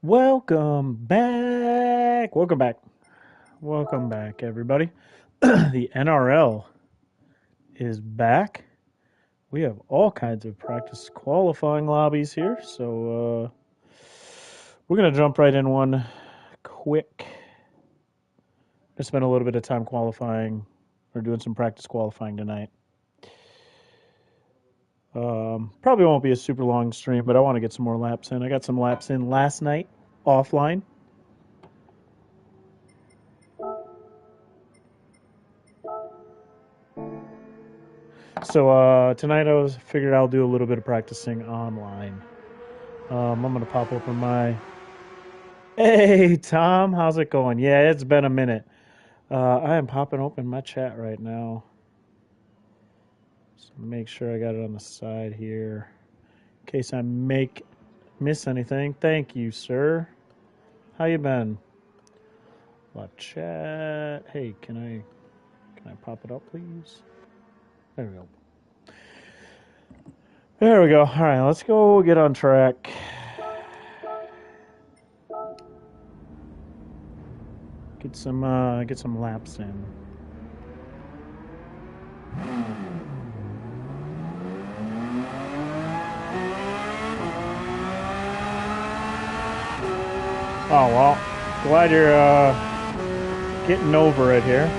Welcome back. Welcome back. Welcome back, everybody. The NRL is back. We have all kinds of practice qualifying lobbies here, so we're gonna jump right in one quick. I spent a little bit of time qualifying or doing some practice qualifying tonight. Probably won't be a super long stream, but I want to get some more laps in. I got some laps in last night offline. So tonight I figured I'll do a little bit of practicing online. I'm gonna pop open my. Hey Tom, how's it going? Yeah, it's been a minute. I am popping open my chat right now. So make sure I got it on the side here, in case I miss anything. Thank you, sir. How you been? Live chat. Hey, can I pop it up, please? There we go. There we go. All right, let's go get on track. Get some laps in. Oh well, glad you're getting over it here.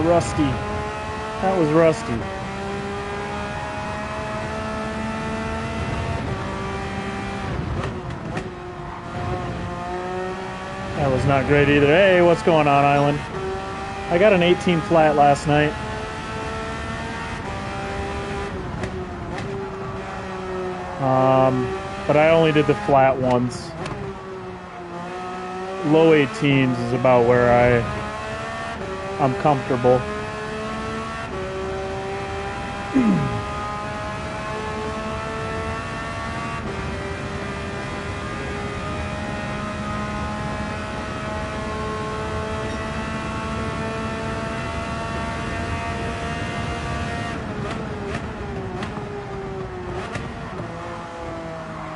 Rusty. That was rusty. That was not great either. Hey, what's going on, Island? I got an 18 flat last night. But I only did the flat once. Low 18s is about where I'm comfortable.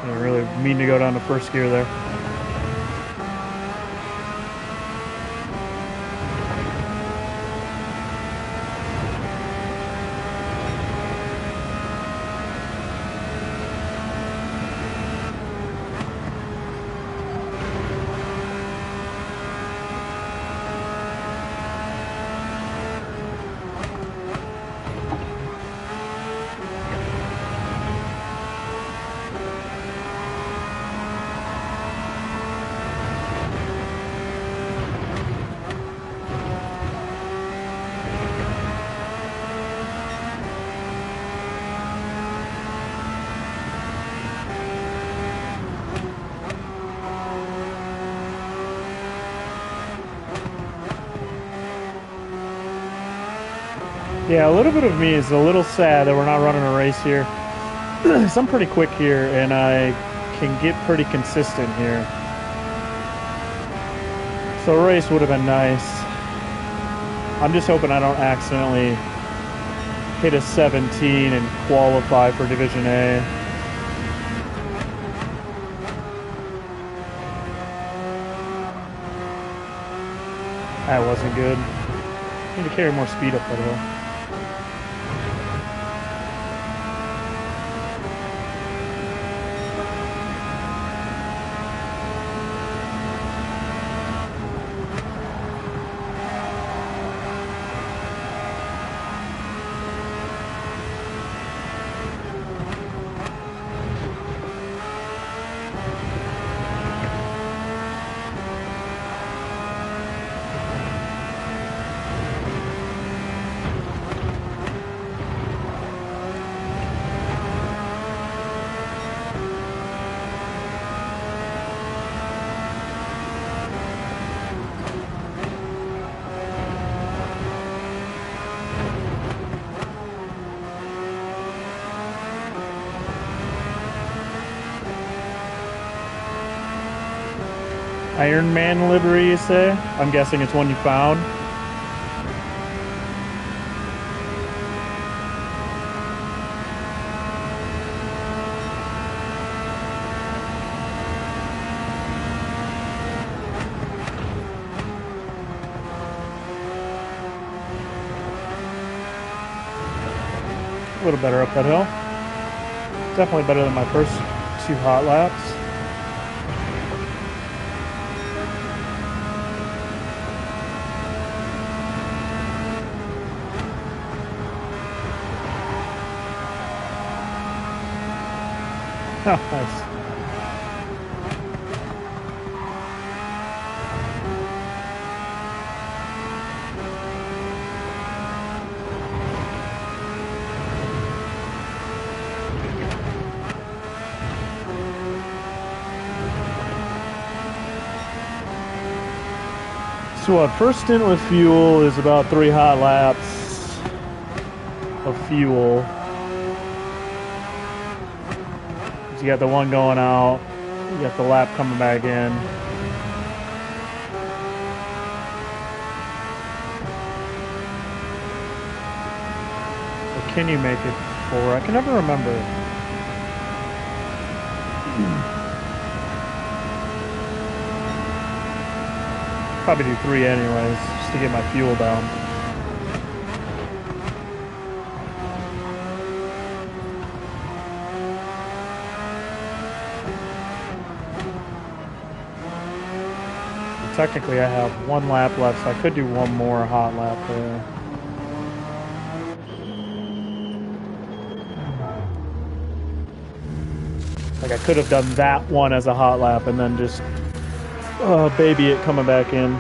I really mean to go down to first gear there. Yeah, a little bit of me is a little sad that we're not running a race here. So I'm pretty quick here, and I can get pretty consistent here. So a race would have been nice. I'm just hoping I don't accidentally hit a 17 and qualify for Division A. That wasn't good. Need to carry more speed up that hill. Iron Man livery, you say? I'm guessing it's one you found. A little better up that hill. Definitely better than my first 2 hot laps. Oh, nice. So what, first stint with fuel is about 3 hot laps of fuel. You got the one going out, you got the lap coming back in. Or can you make it 4? I can never remember. Probably do 3 anyways, just to get my fuel down. Technically, I have 1 lap left, so I could do 1 more hot lap there. Like, I could have done that one as a hot lap and then just baby it coming back in.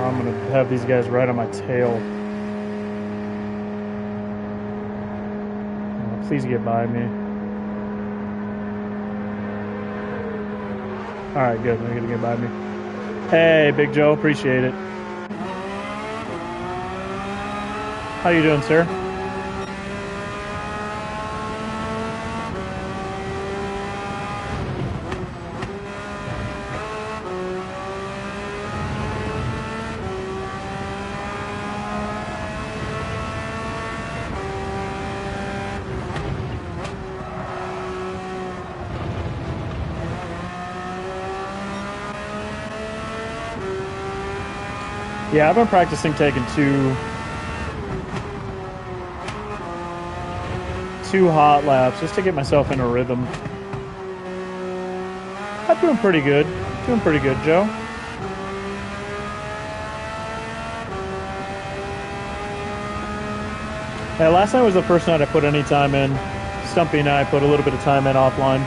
I'm going to have these guys right on my tail. Please get by me. Alright, good. They're gonna get by me. Hey, Big Joe. Appreciate it. How you doing, sir? Yeah, I've been practicing taking two hot laps just to get myself in a rhythm. I'm doing pretty good. Doing pretty good, Joe. Yeah, last night was the first night I put any time in. Stumpy and I put a little bit of time in offline.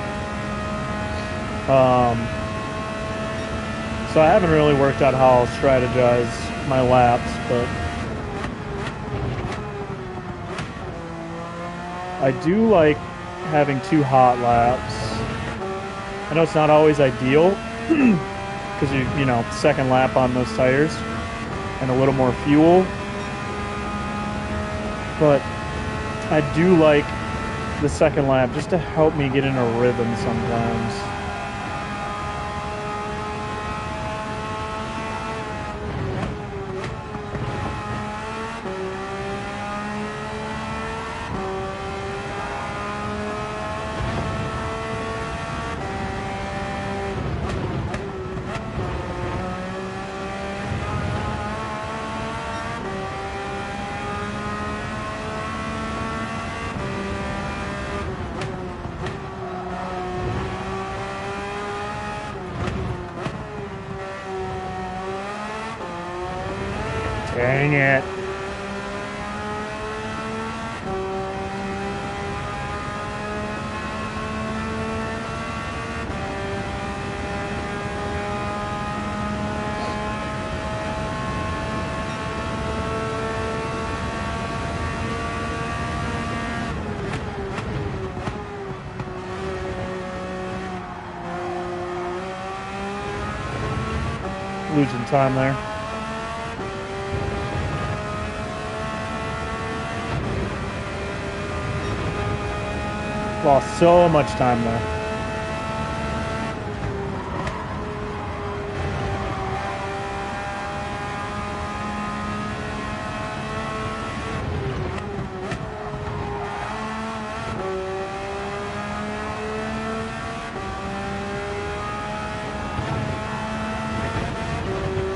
So I haven't really worked out how I'll strategize my laps, but I do like having 2 hot laps. I know it's not always ideal because you know, second lap on those tires and a little more fuel, but I do like the second lap just to help me get in a rhythm sometimes. Dang it. Losing time there. Lost so much time there.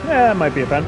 Yeah, that might be a pen.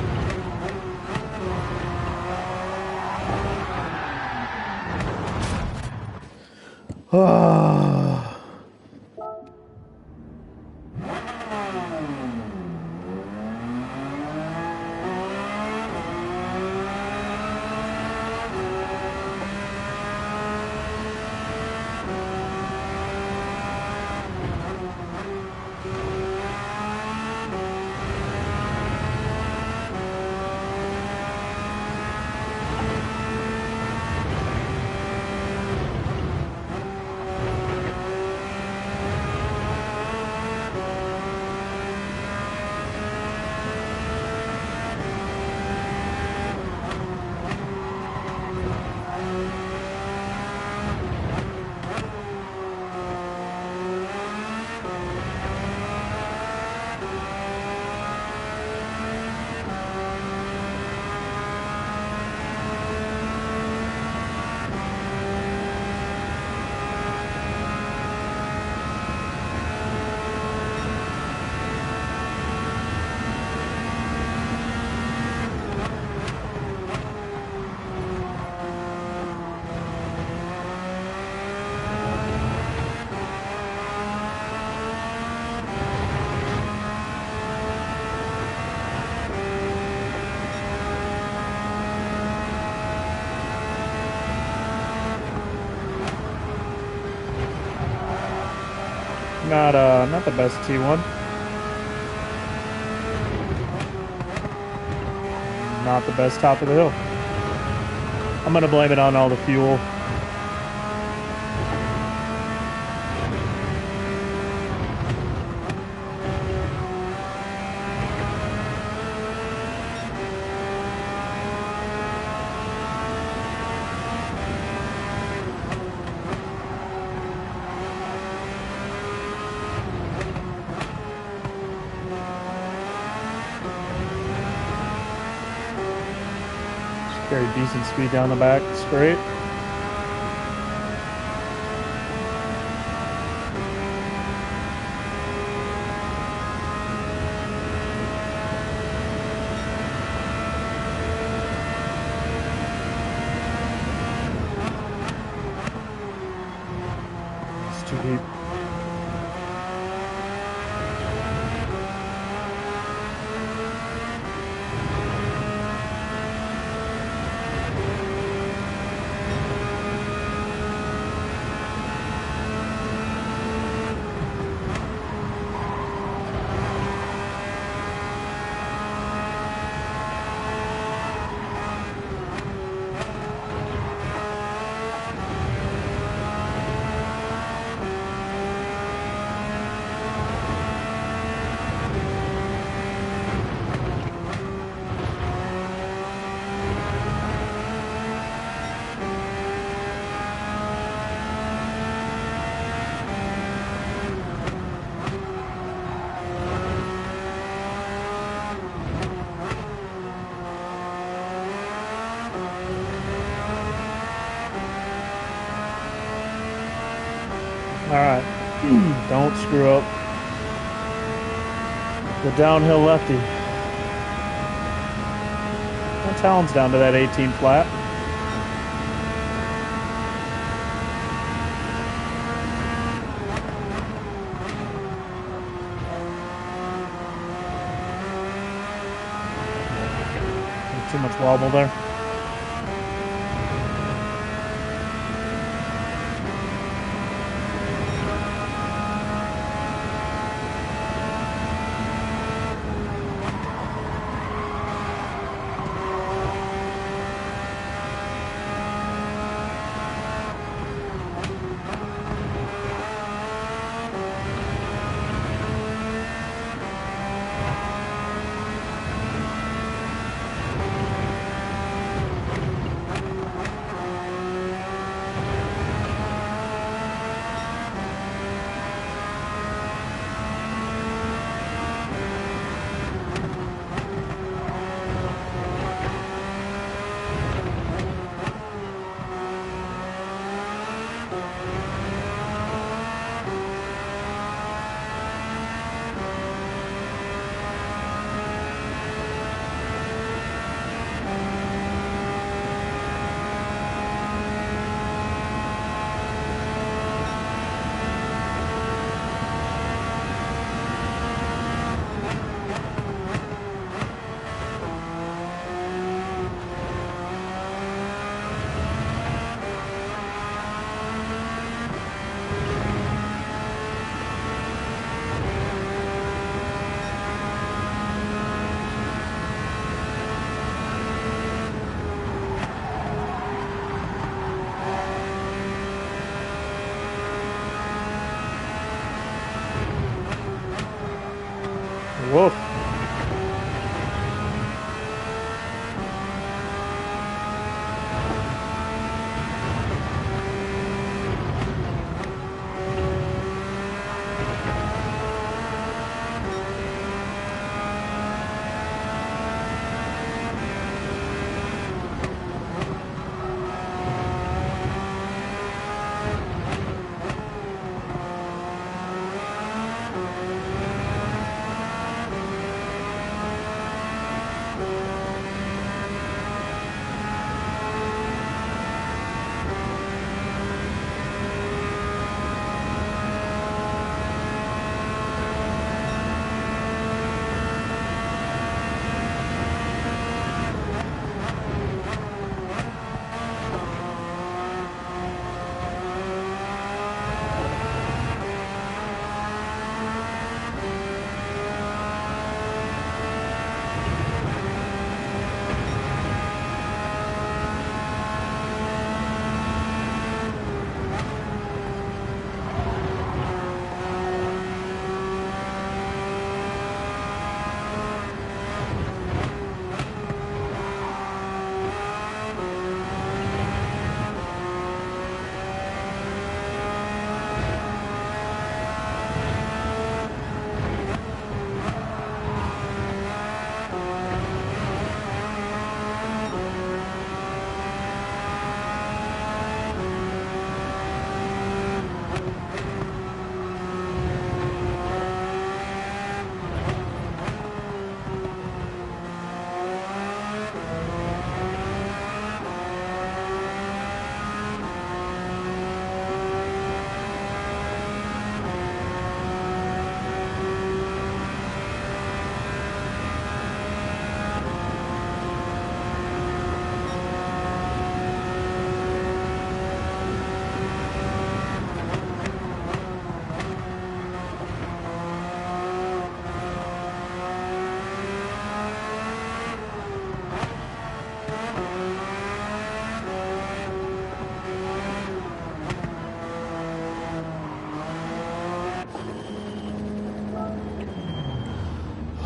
Not the best T1. Not the best top of the hill. I'm gonna blame it on all the fuel. Very decent speed down the back straight. It's too deep. Alright. Don't screw up the downhill lefty. And Talon's down to that 18 flat. Too much wobble there. Woof.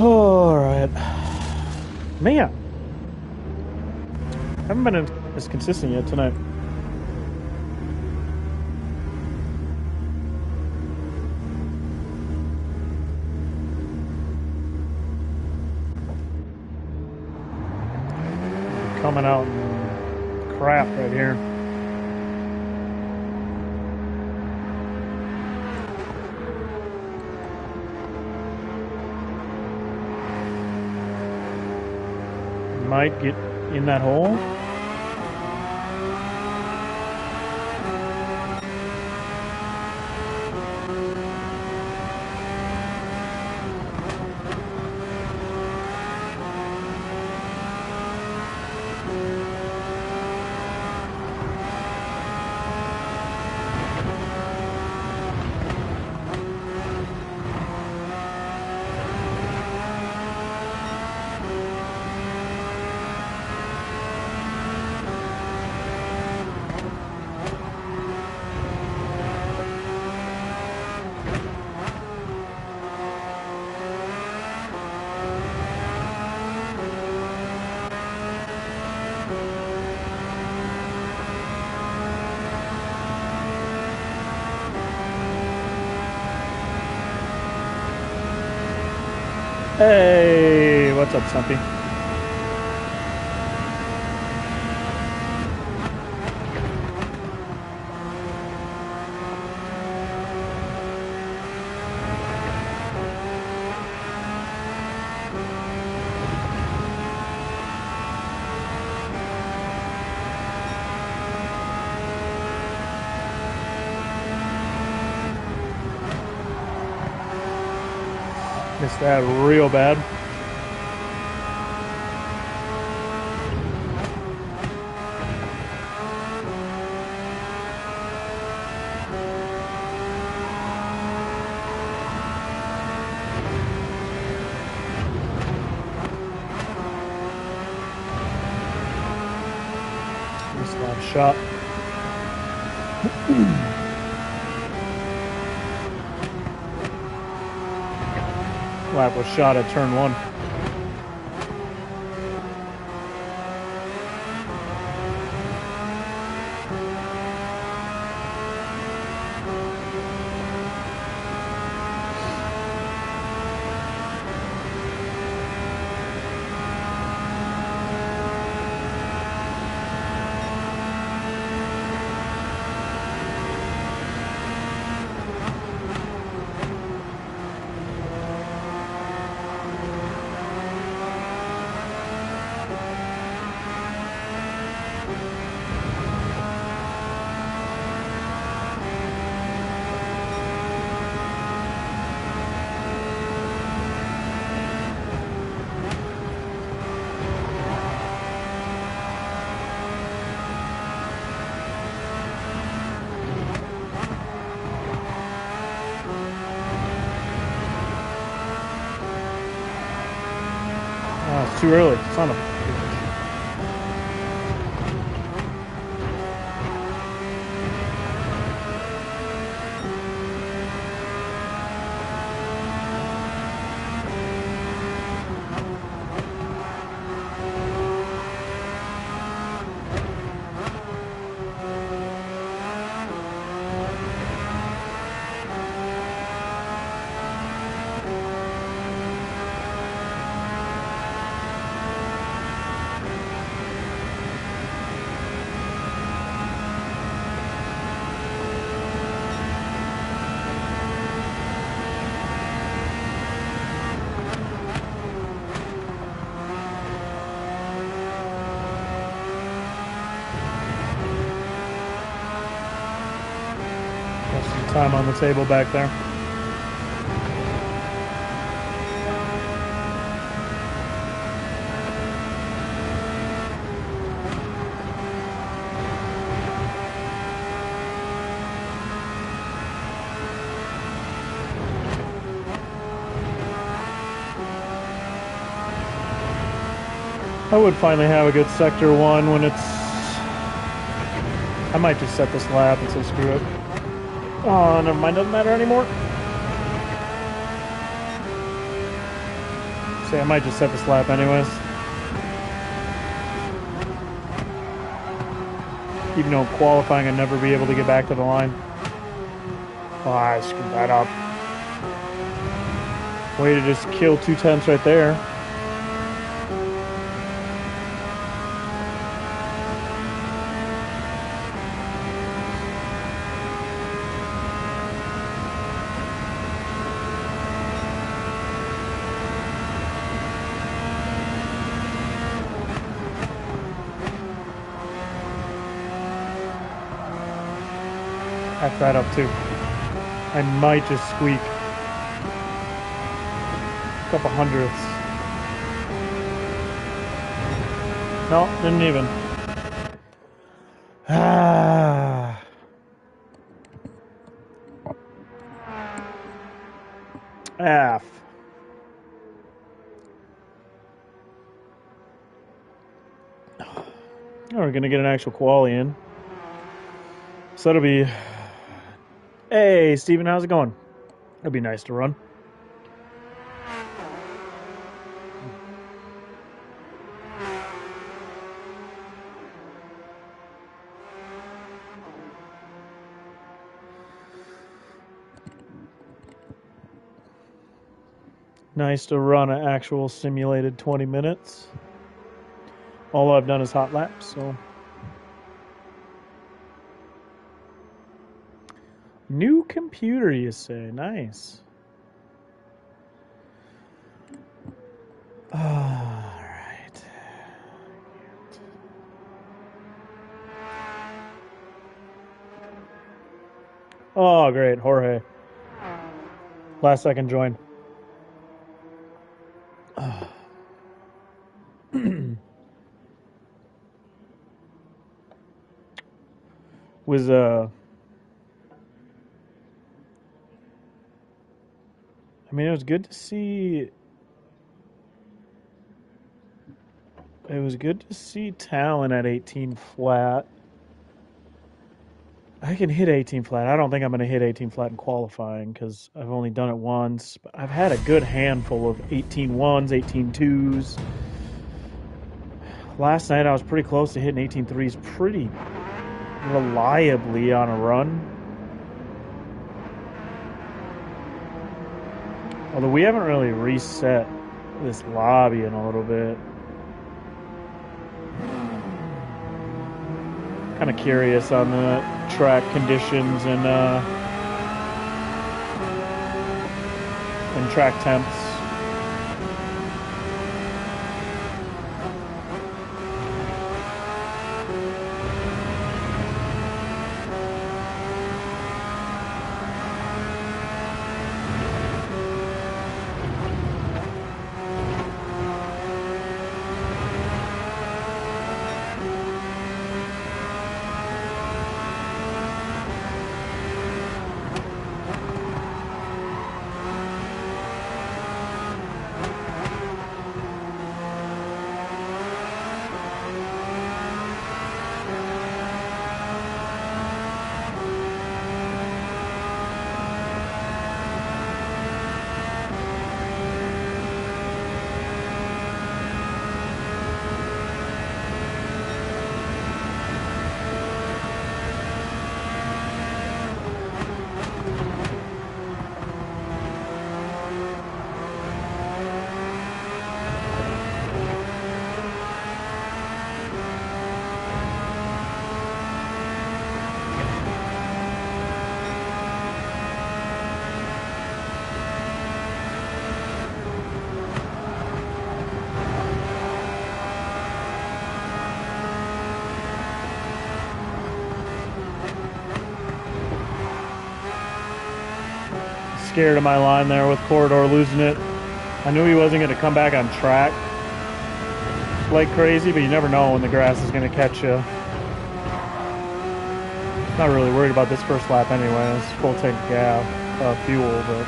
Alright. Man. Haven't been as consistent yet tonight. Coming out in crap right here. might get in that hole. Hey, what's up, Stumpy? Missed that real bad. Missed that shot. Lap was shot at turn 1. Oh, it's too early. Son of a... Some time on the table back there. I would finally have a good sector 1 when it's... I might just set this lap and say screw it. Oh, never mind, doesn't matter anymore. See, I might just set this lap anyways. Even though qualifying I'd never be able to get back to the line. Oh, I screwed that up. Way to just kill 2 tenths right there. F that up too. I might just squeak a couple hundredths. No, didn't even. Ah. F. Oh, we're gonna get an actual quali in. So that'll be. Hey, Steven, how's it going? It'll be nice to run. Nice to run an actual simulated 20 minutes. All I've done is hot laps, so. New computer, you say? Nice. Alright. Oh, great. Jorge. Last second join. Was I mean, it was good to see. It was good to see Talon at 18 flat. I can hit 18 flat. I don't think I'm going to hit 18 flat in qualifying because I've only done it once. But I've had a good handful of 18 ones, 18 twos. Last night I was pretty close to hitting 18 threes pretty reliably on a run. Although we haven't really reset this lobby in a little bit. Kind of curious on the track conditions and track temps. Scared of my line there with Corridor losing it. I knew he wasn't going to come back on track like crazy, but you never know when the grass is going to catch you. Not really worried about this first lap anyway. It's full tank gas, fuel, but.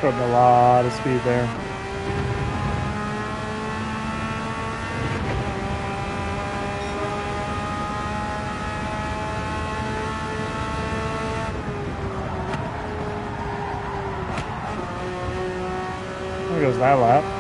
Putting a lot of speed there. There goes that lap.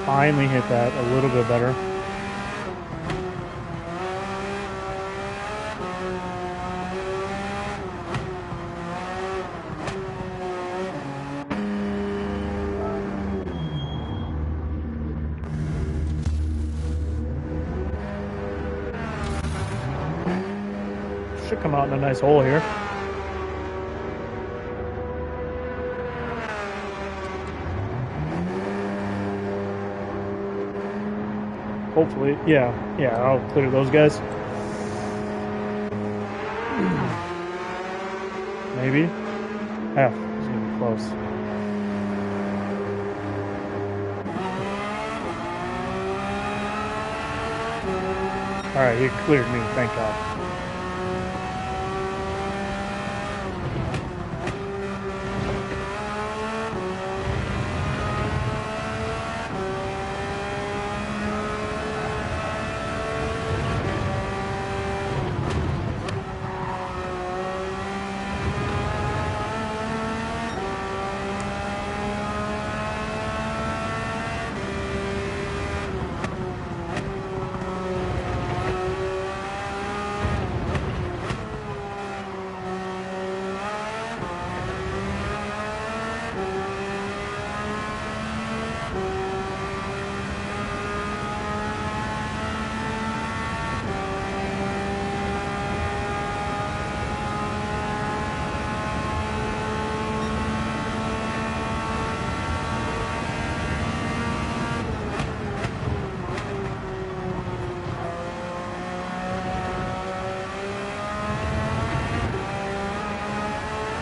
Finally hit that a little bit better. Should come out in a nice hole here. Hopefully, yeah, I'll clear those guys. Maybe. F. It's gonna be close. Alright, he cleared me, thank God.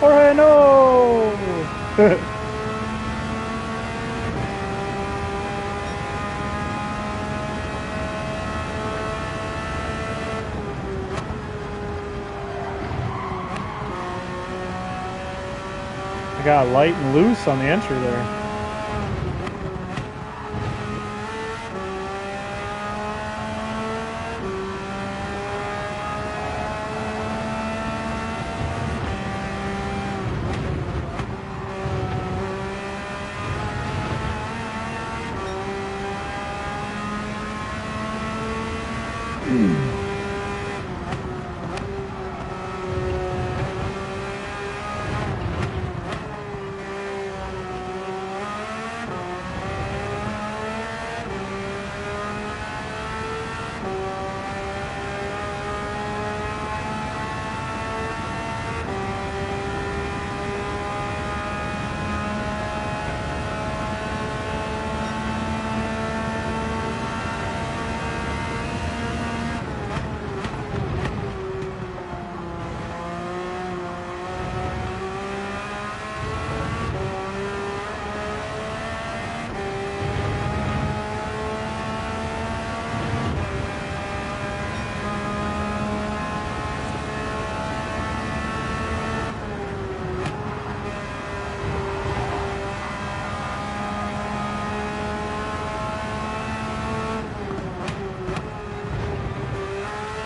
Jorge, no! I got light and loose on the entry there.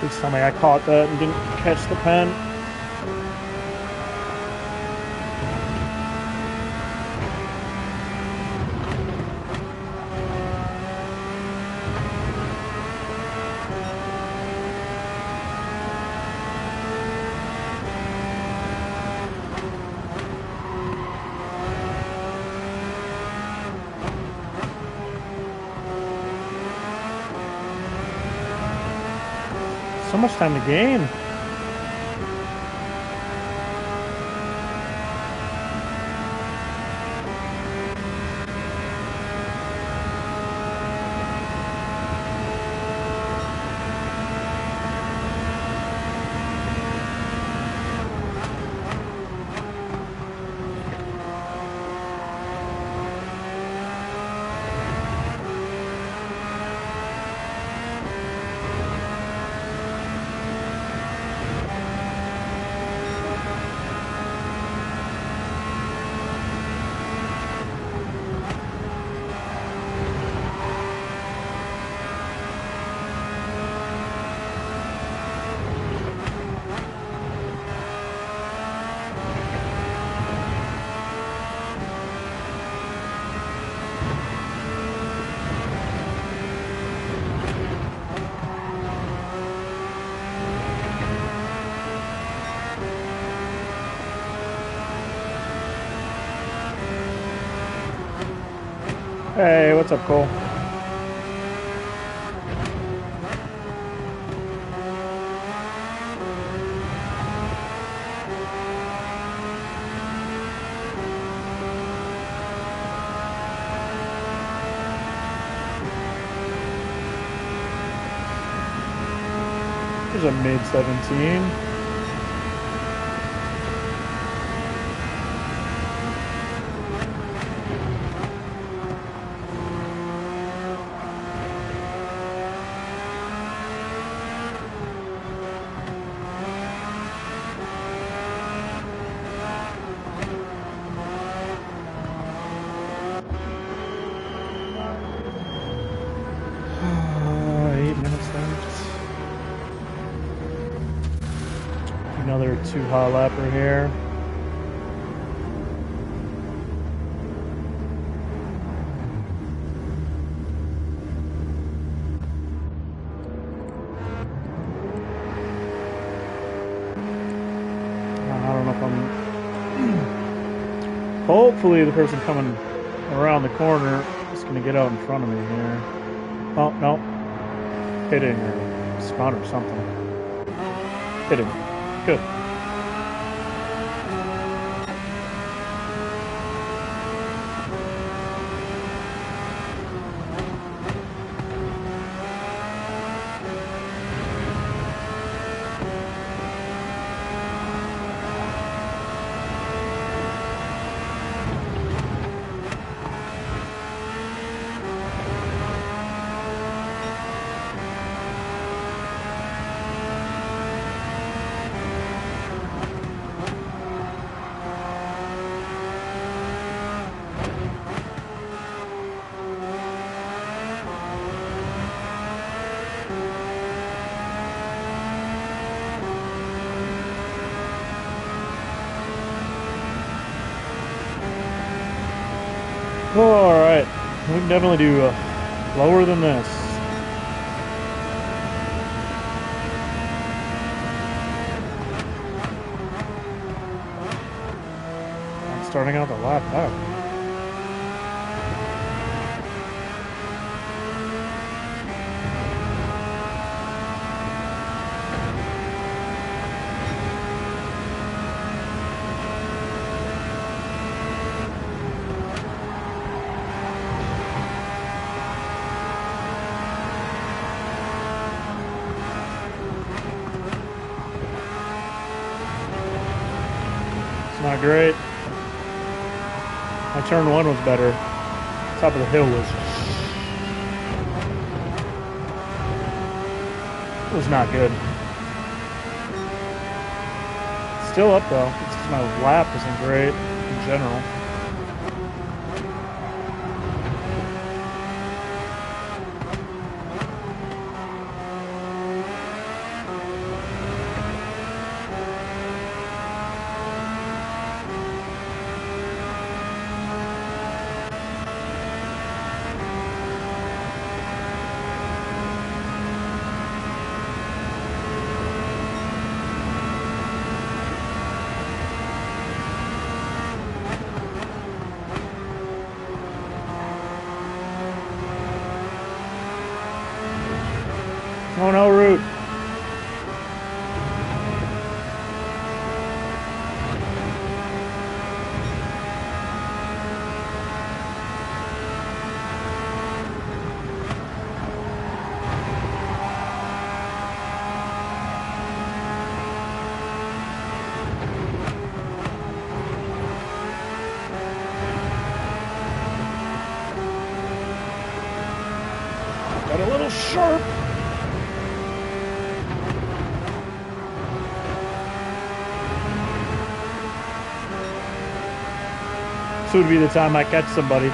Please tell me I caught that and didn't catch the pen. So much time to gain. Hey, what's up, Cole? There's a mid-17. Another 2-hot lapper here. I don't know if I'm... Hopefully the person coming around the corner is going to get out in front of me here. Oh, no. Hitting or spun or something. Hitting. Good. Alright, we can definitely do lower than this. I'm starting out the lap out. Not great. My turn one was better. Top of the hill was not good. Still up though. It's just my lap isn't great in general. Oh no, Root. Got a little sharp. This would be the time I catch somebody.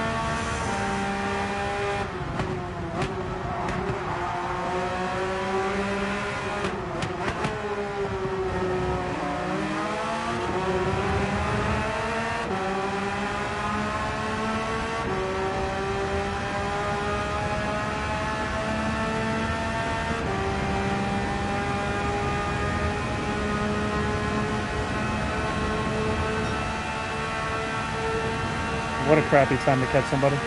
What a crappy time to catch somebody.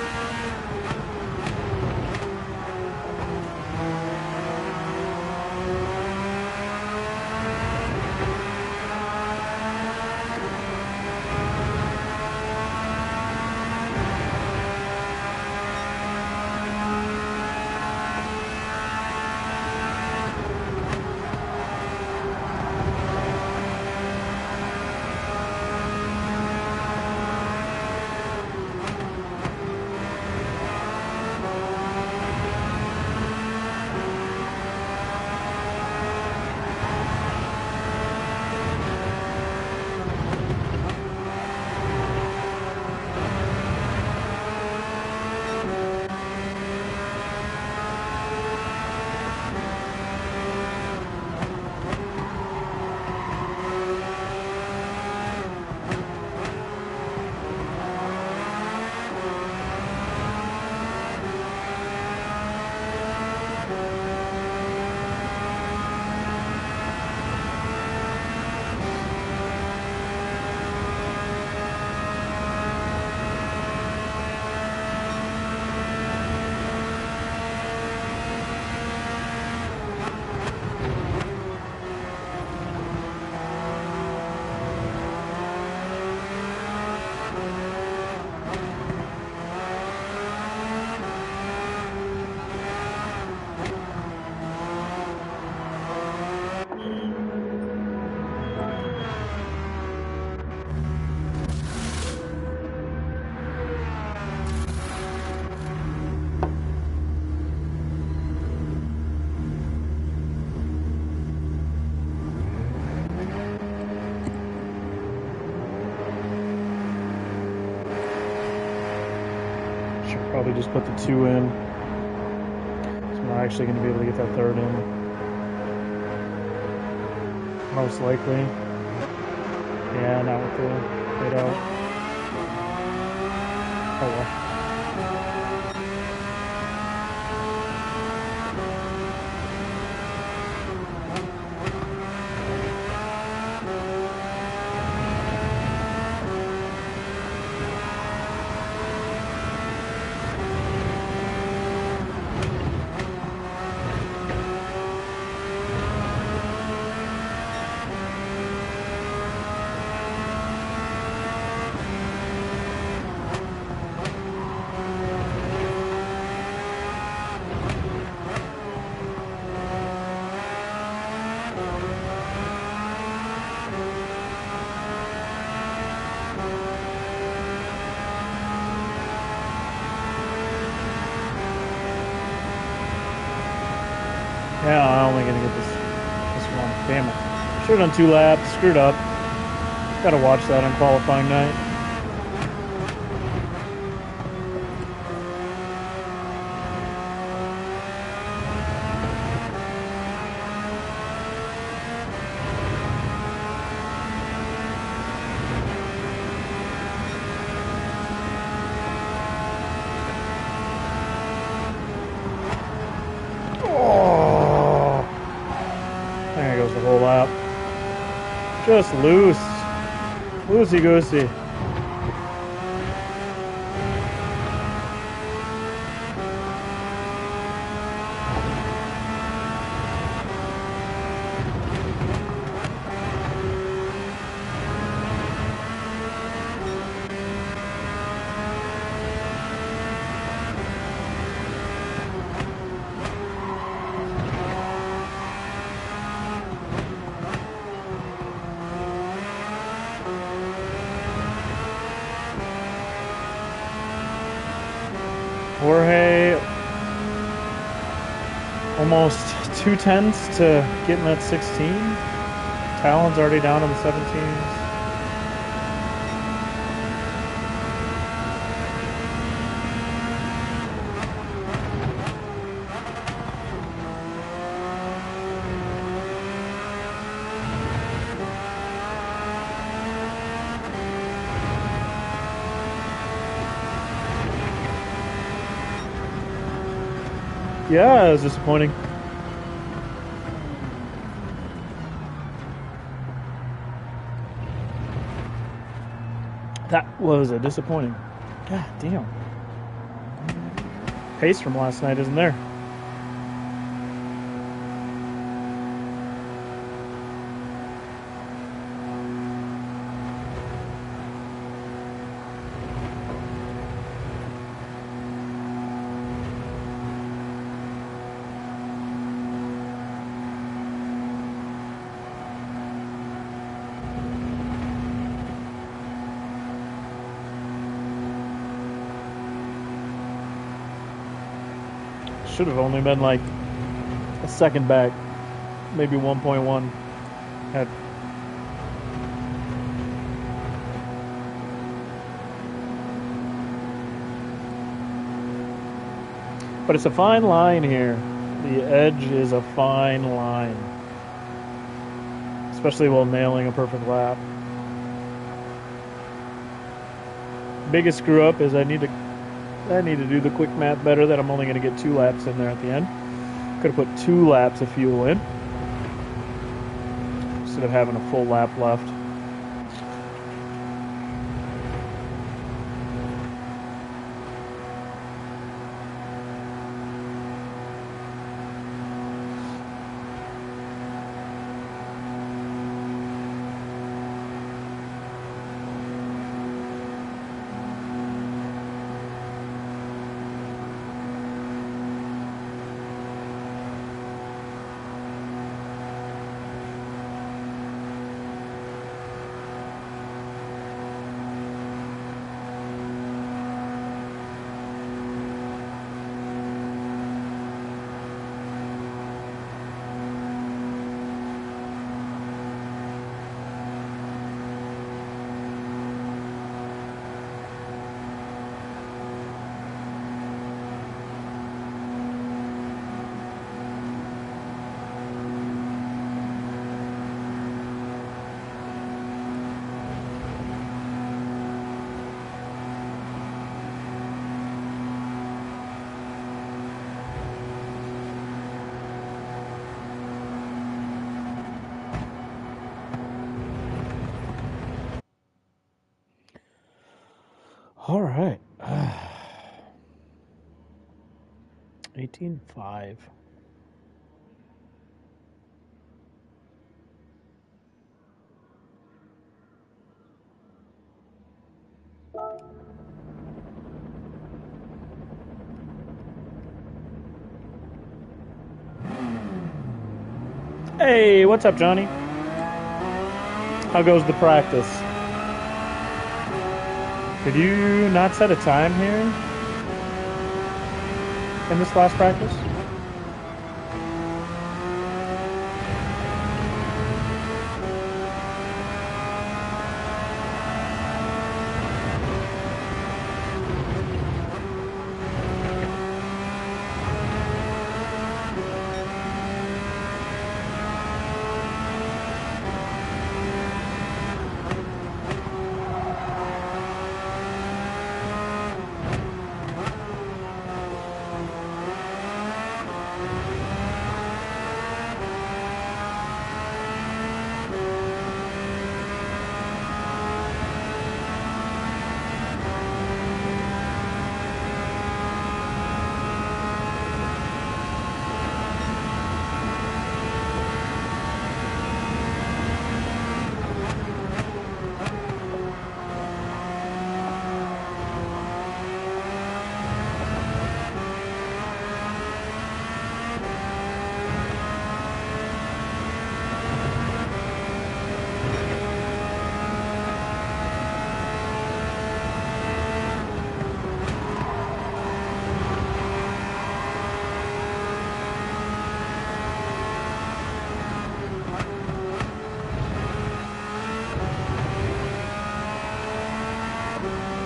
Probably just put the 2 in. So I'm not actually going to be able to get that 3rd in. Most likely. Yeah, not with the fade out. Oh well. Yeah, I'm only gonna get this one. Damn it. Should have done 2 laps. Screwed up. Gotta watch that on qualifying night. There goes the whole lap. Just loose. Loosey-goosey. Almost 2/10 to getting that 16. Talon's already down in the 17s. Yeah, it was disappointing. That was a disappointing. God damn. Pace from last night isn't there. Should have only been like a second back, maybe 1.1. Had But it's a fine line here. The edge is a fine line, especially while nailing a perfect lap. Biggest screw up is I need to do the quick math better that I'm only going to get 2 laps in there at the end. Could have put 2 laps of fuel in instead of having a full lap left. All right. 18.5. Hey, what's up, Johnny? How goes the practice? Did you not set a time here in this last practice?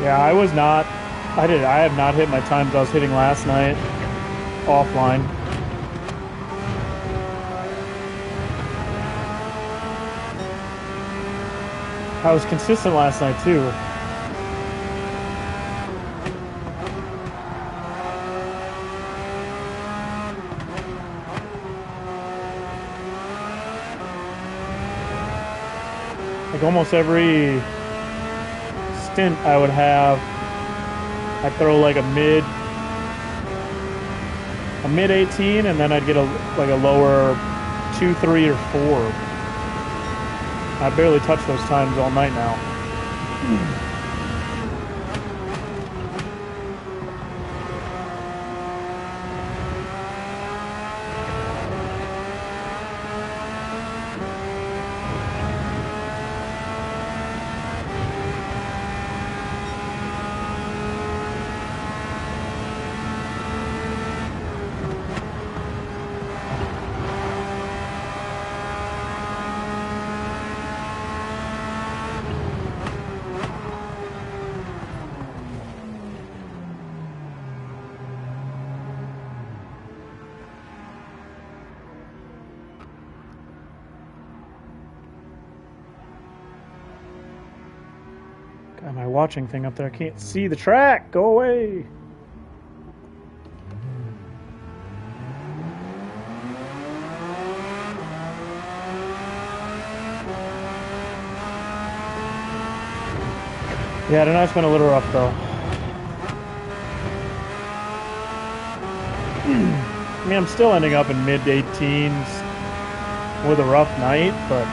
Yeah, I was not. I have not hit my times I was hitting last night offline. I was consistent last night too. Like almost every stint I would have, I'd throw like a mid 18, and then I'd get a lower 2, 3, or 4. I barely touch those times all night now. Got my watching thing up there. I can't see the track. Go away. Yeah, tonight's been a little rough though. I mean, I'm still ending up in mid 18s with a rough night, but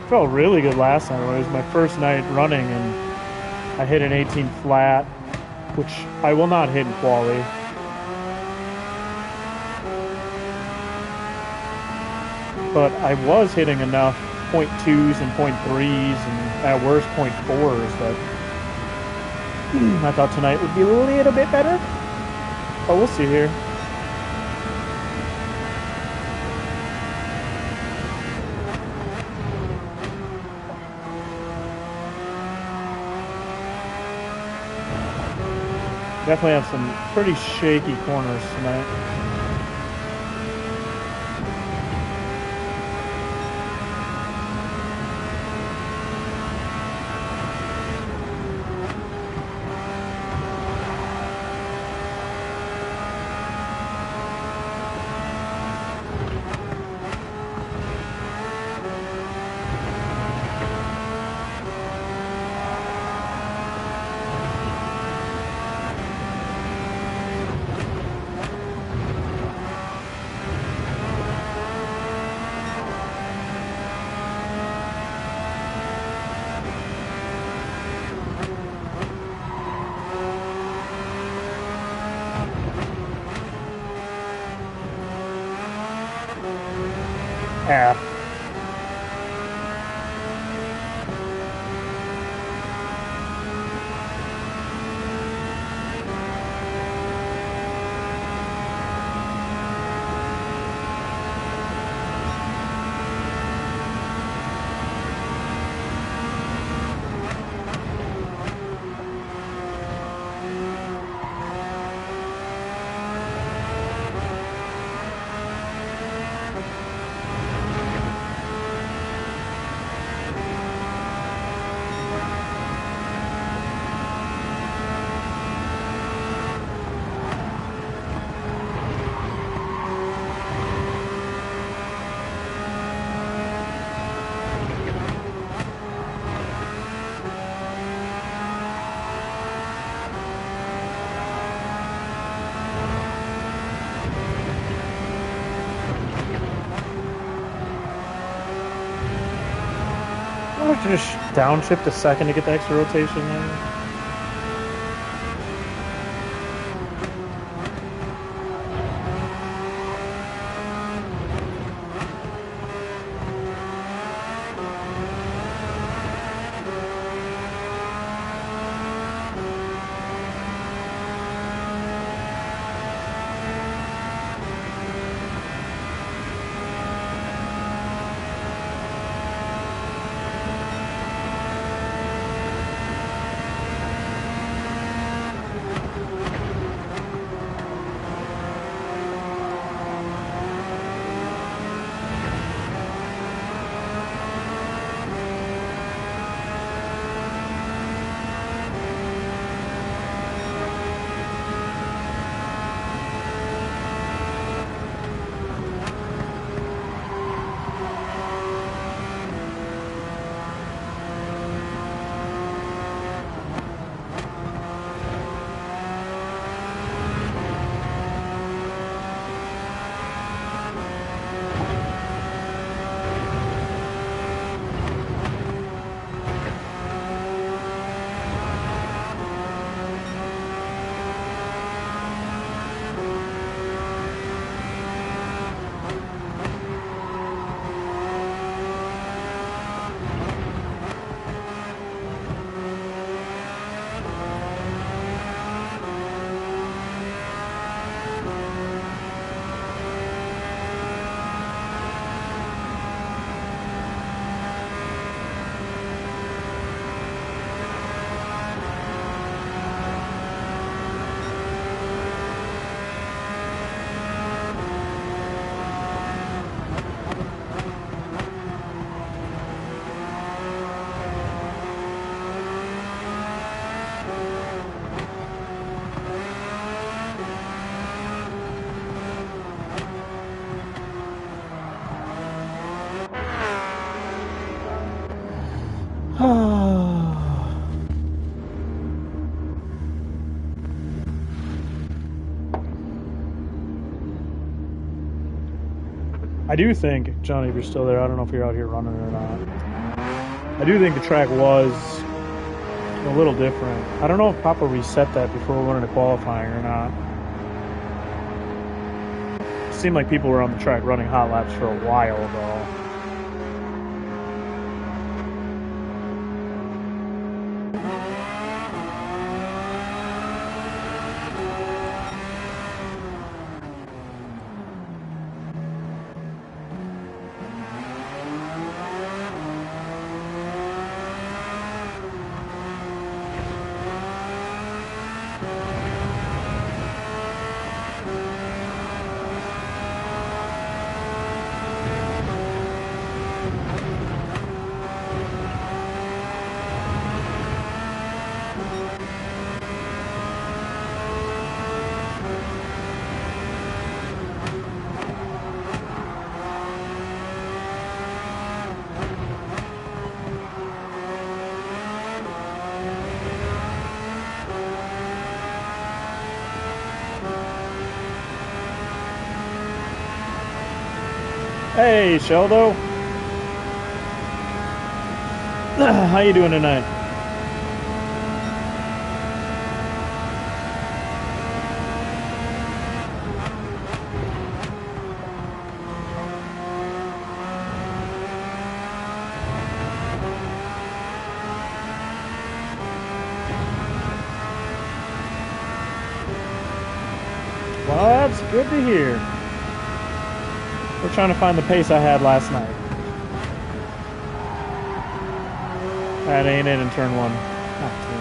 it felt really good last night. It was my first night running, and I hit an 18 flat, which I will not hit in quali. But I was hitting enough .2s and .3s and at worst .4s that I thought tonight would be a little bit better. But we'll see here. Definitely have some pretty shaky corners tonight. Half. I want to just downshift a second to get the extra rotation there. I do think, Johnny, if you're still there, I don't know if you're out here running or not. I do think the track was a little different. I don't know if Papa reset that before we went into qualifying or not. It seemed like people were on the track running hot laps for a while ago. Hey, Sheldo. How you doing tonight? Well, that's good to hear. We're trying to find the pace I had last night. That ain't it in turn one. Not two.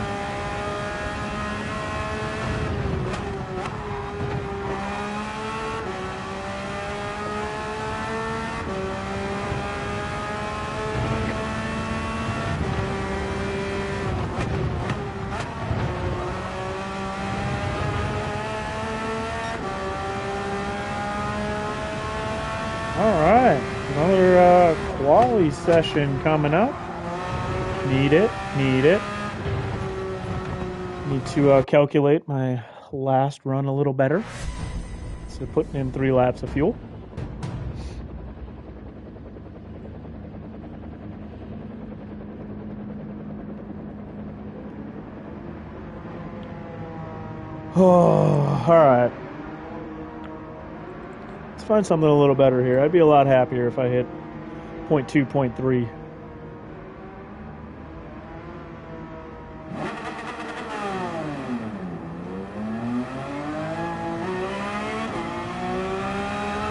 Alright, another quali session coming up. Need it. Need to calculate my last run a little better. So putting in 3 laps of fuel. Oh, alright. Let's find something a little better here. I'd be a lot happier if I hit 0.2, 0.3.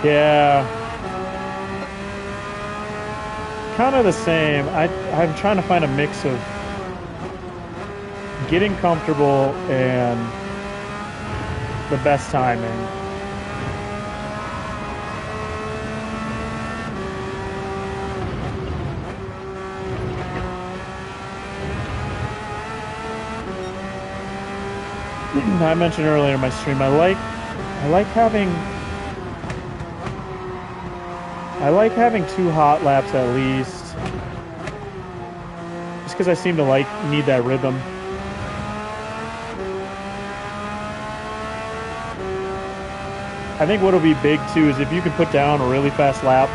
Yeah. Kind of the same. I'm trying to find a mix of getting comfortable and the best timing. I mentioned earlier in my stream, I like having 2 hot laps at least, just because I seem to need that rhythm. I think what'll be big too is if you can put down a really fast lap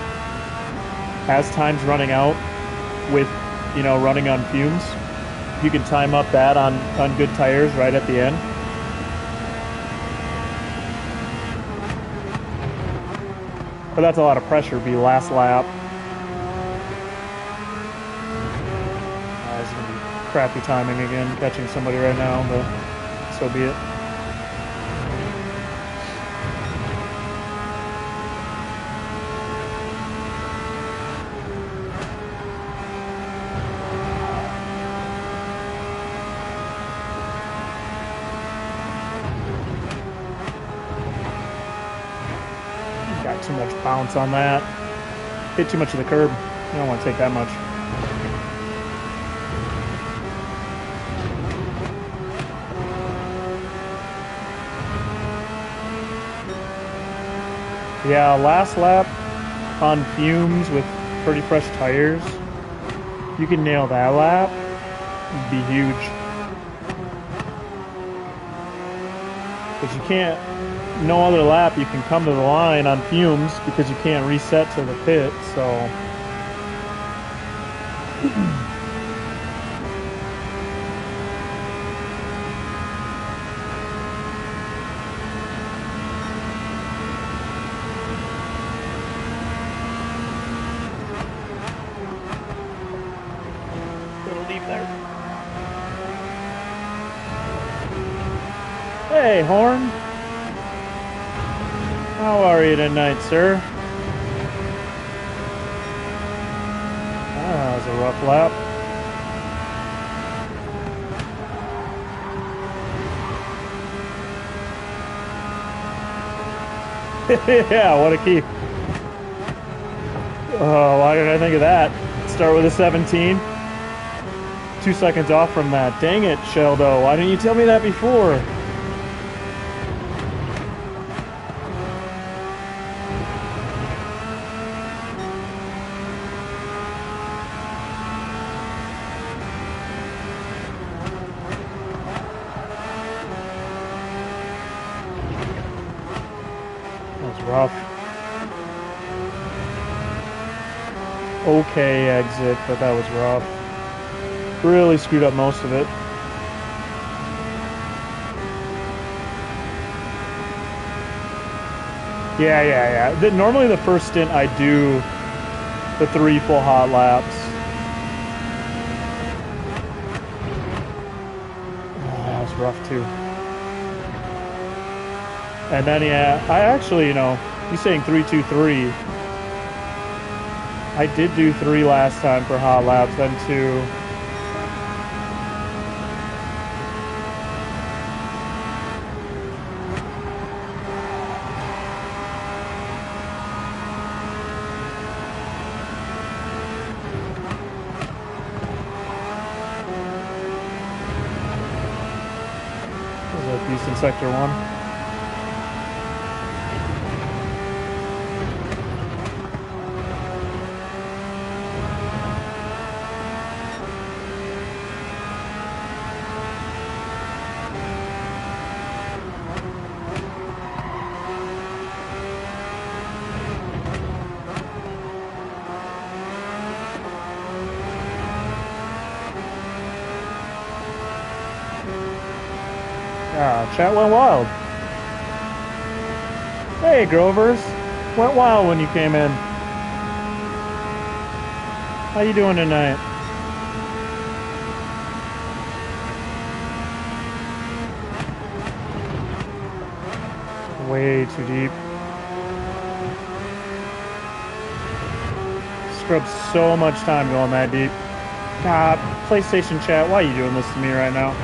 as time's running out with, running on fumes. You can time up that on good tires right at the end. But that's a lot of pressure, be last lap. It's going to be crappy timing again, catching somebody right now, but so be it. Got too much bounce on that. Hit too much of the curb. You don't want to take that much. Yeah, last lap on fumes with pretty fresh tires. You can nail that lap. It'd be huge. But you can't no other lap you can come to the line on fumes because you can't reset to the pit, so... Hey, Horn. How are you tonight, sir? That was a rough lap. Yeah, what a keep. Oh, why did I think of that? Start with a 17. 2 seconds off from that. Dang it, Sheldo. Why didn't you tell me that before? Rough. Okay exit, but that was rough. Really screwed up most of it. Yeah. Normally the first stint I do the 3 full hot laps. Oh, that was rough too. And then, yeah, I actually, you know, he's saying 3-2-3. I did do 3 last time for hot laps, then 2. This is a decent sector 1. Chat went wild. Hey, Grovers. Went wild when you came in. How you doing tonight? Way too deep. Scrubbed so much time going that deep. God, PlayStation chat, why are you doing this to me right now?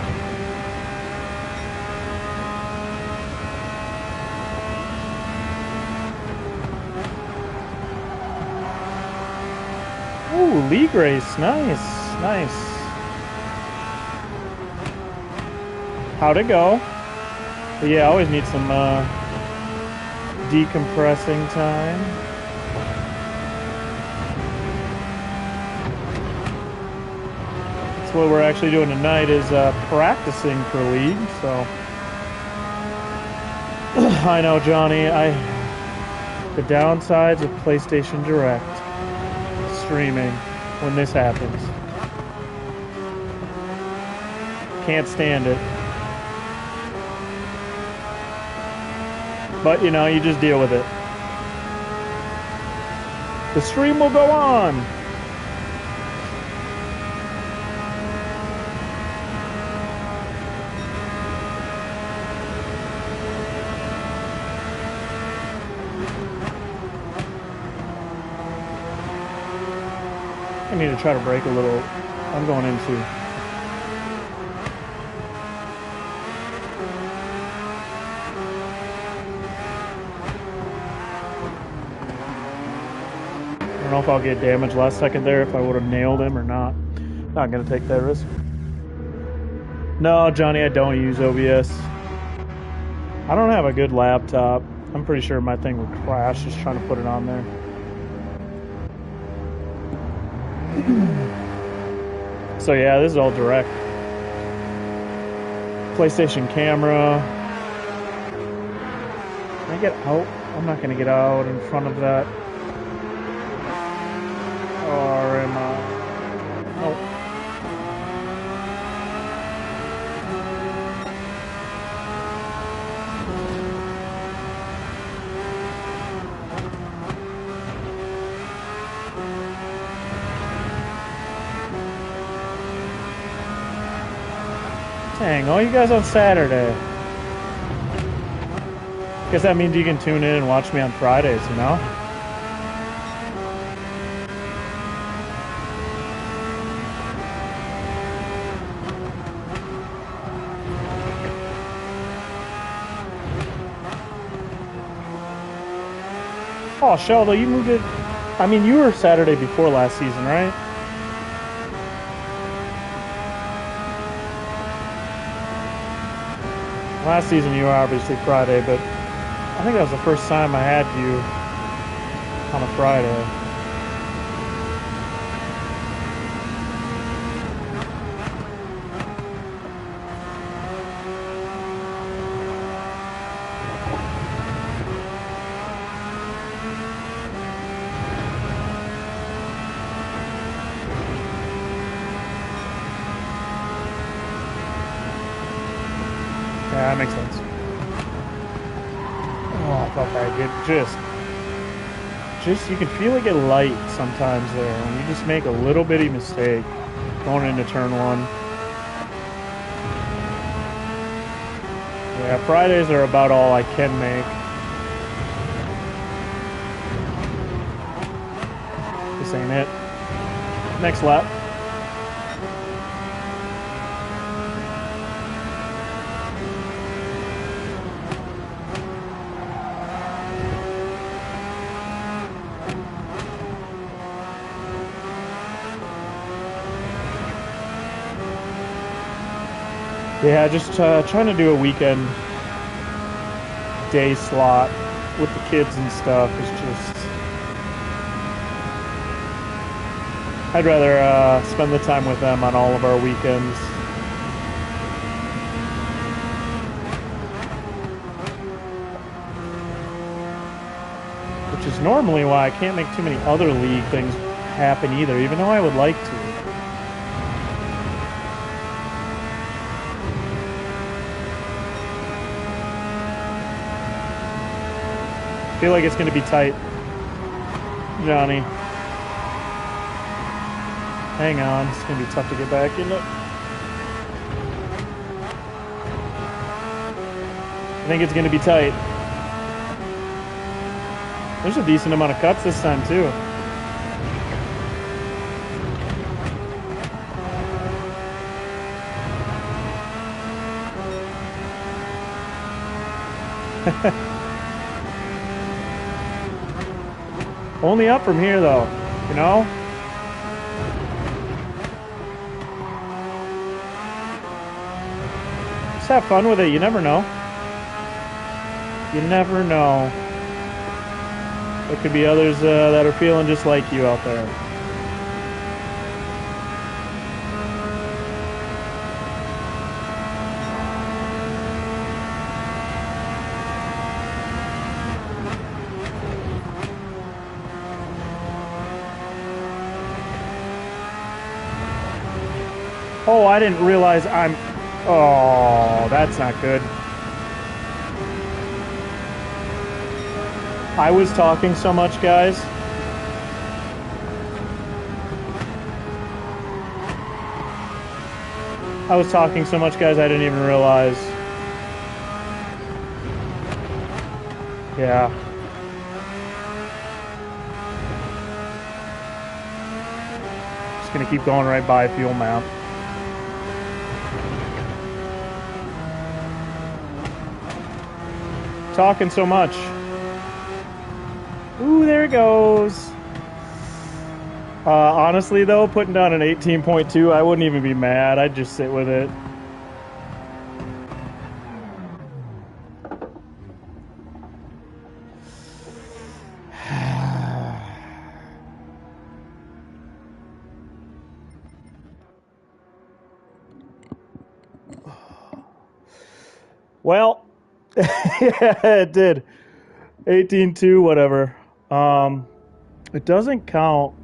Ooh, league race. Nice. How'd it go? But yeah, I always need some decompressing time. That's what we're actually doing tonight is practicing for league, so... I know, Johnny, the downsides of PlayStation Direct. Streaming when this happens. Can't stand it. But, you know, you just deal with it. The stream will go on. I need to try to brake a little. I'm going into. I don't know if I'll get damaged last second there if I would have nailed him or not. Not going to take that risk. No, Johnny, I don't use OBS. I don't have a good laptop. I'm pretty sure my thing would crash just trying to put it on there. So yeah, this is all direct. PlayStation camera. I get out? I'm not gonna get out in front of that. Or am I? Nope. Dang, all you guys on Saturday. Guess that means you can tune in and watch me on Fridays, you know? Oh, Sheldon, you moved it. I mean, you were Saturday before last season, right? Last season you were obviously Friday, but I think that was the first time I had you on a Friday. Yeah, that makes sense. Oh, I thought that get just you can feel it get light sometimes there when you just make a little bitty mistake going into turn one. Yeah, Fridays are about all I can make. This ain't it. Next lap. Yeah, just trying to do a weekend day slot with the kids and stuff is just. I'd rather spend the time with them on all of our weekends. Which is normally why I can't make too many other league things happen either, even though I would like to. I feel like it's going to be tight. Johnny. Hang on. It's going to be tough to get back in it. I think it's going to be tight. There's a decent amount of cuts this time, too. Only up from here, though, you know? Just have fun with it. You never know. You never know. There could be others that are feeling just like you out there. Oh, I didn't realize I'm... Oh, that's not good. I was talking so much, guys. I was talking so much, guys, I didn't even realize. Yeah. Just gonna keep going right by fuel map. Talking so much. Ooh, there it goes. Honestly, though, putting down an 18.2, I wouldn't even be mad. I'd just sit with it. Well, yeah, it did. 18-2, whatever. It doesn't count.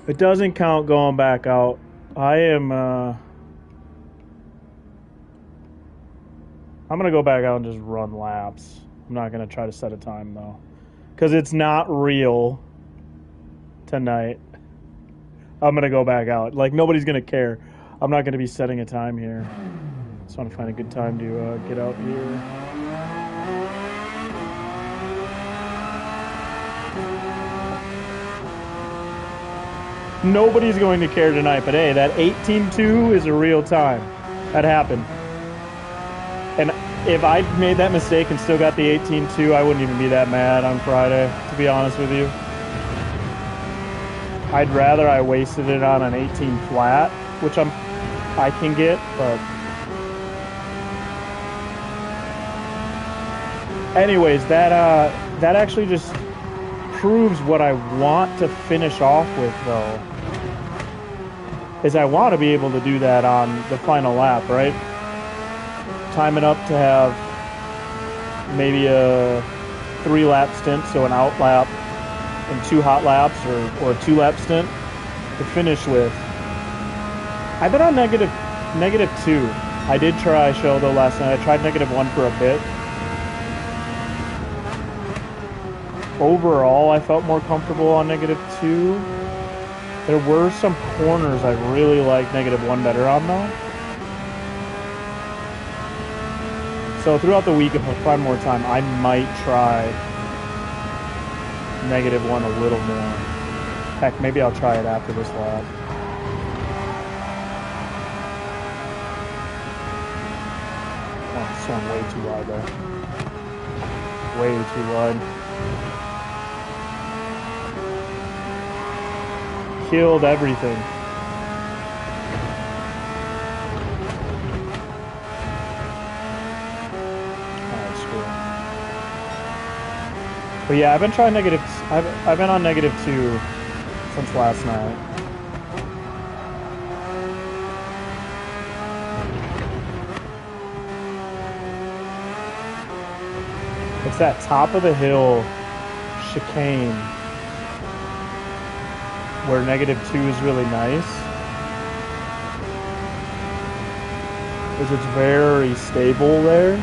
It doesn't count going back out. I am, I'm gonna go back out and just run laps. I'm not gonna try to set a time though. Because it's not real tonight. I'm gonna go back out. Like, nobody's gonna care. I'm not gonna be setting a time here. Just want to find a good time to get out here. Nobody's going to care tonight, but hey, that 18-2 is a real time. That happened. And if I made that mistake and still got the 18-2, I wouldn't even be that mad on Friday, to be honest with you. I'd rather I wasted it on an 18 flat, which I can get, but anyways, that actually just proves what I want to finish off with, though. Is I want to be able to do that on the final lap, right? Time it up to have maybe a 3-lap stint, so an out lap and 2 hot laps, or a 2-lap stint to finish with. I've been on negative 2. I did try Sheldon last night. I tried -1 for a bit. Overall, I felt more comfortable on -2. There were some corners I really liked -1 better on, though. So throughout the week, if I find more time, I might try -1 a little more. Heck, maybe I'll try it after this lap. Oh, it's swung way too wide there. Way too wide. Killed everything. Alright, screw it. But yeah, I've been trying I've been on -2 since last night. It's that top of the hill chicane where -2 is really nice. Because it's very stable there.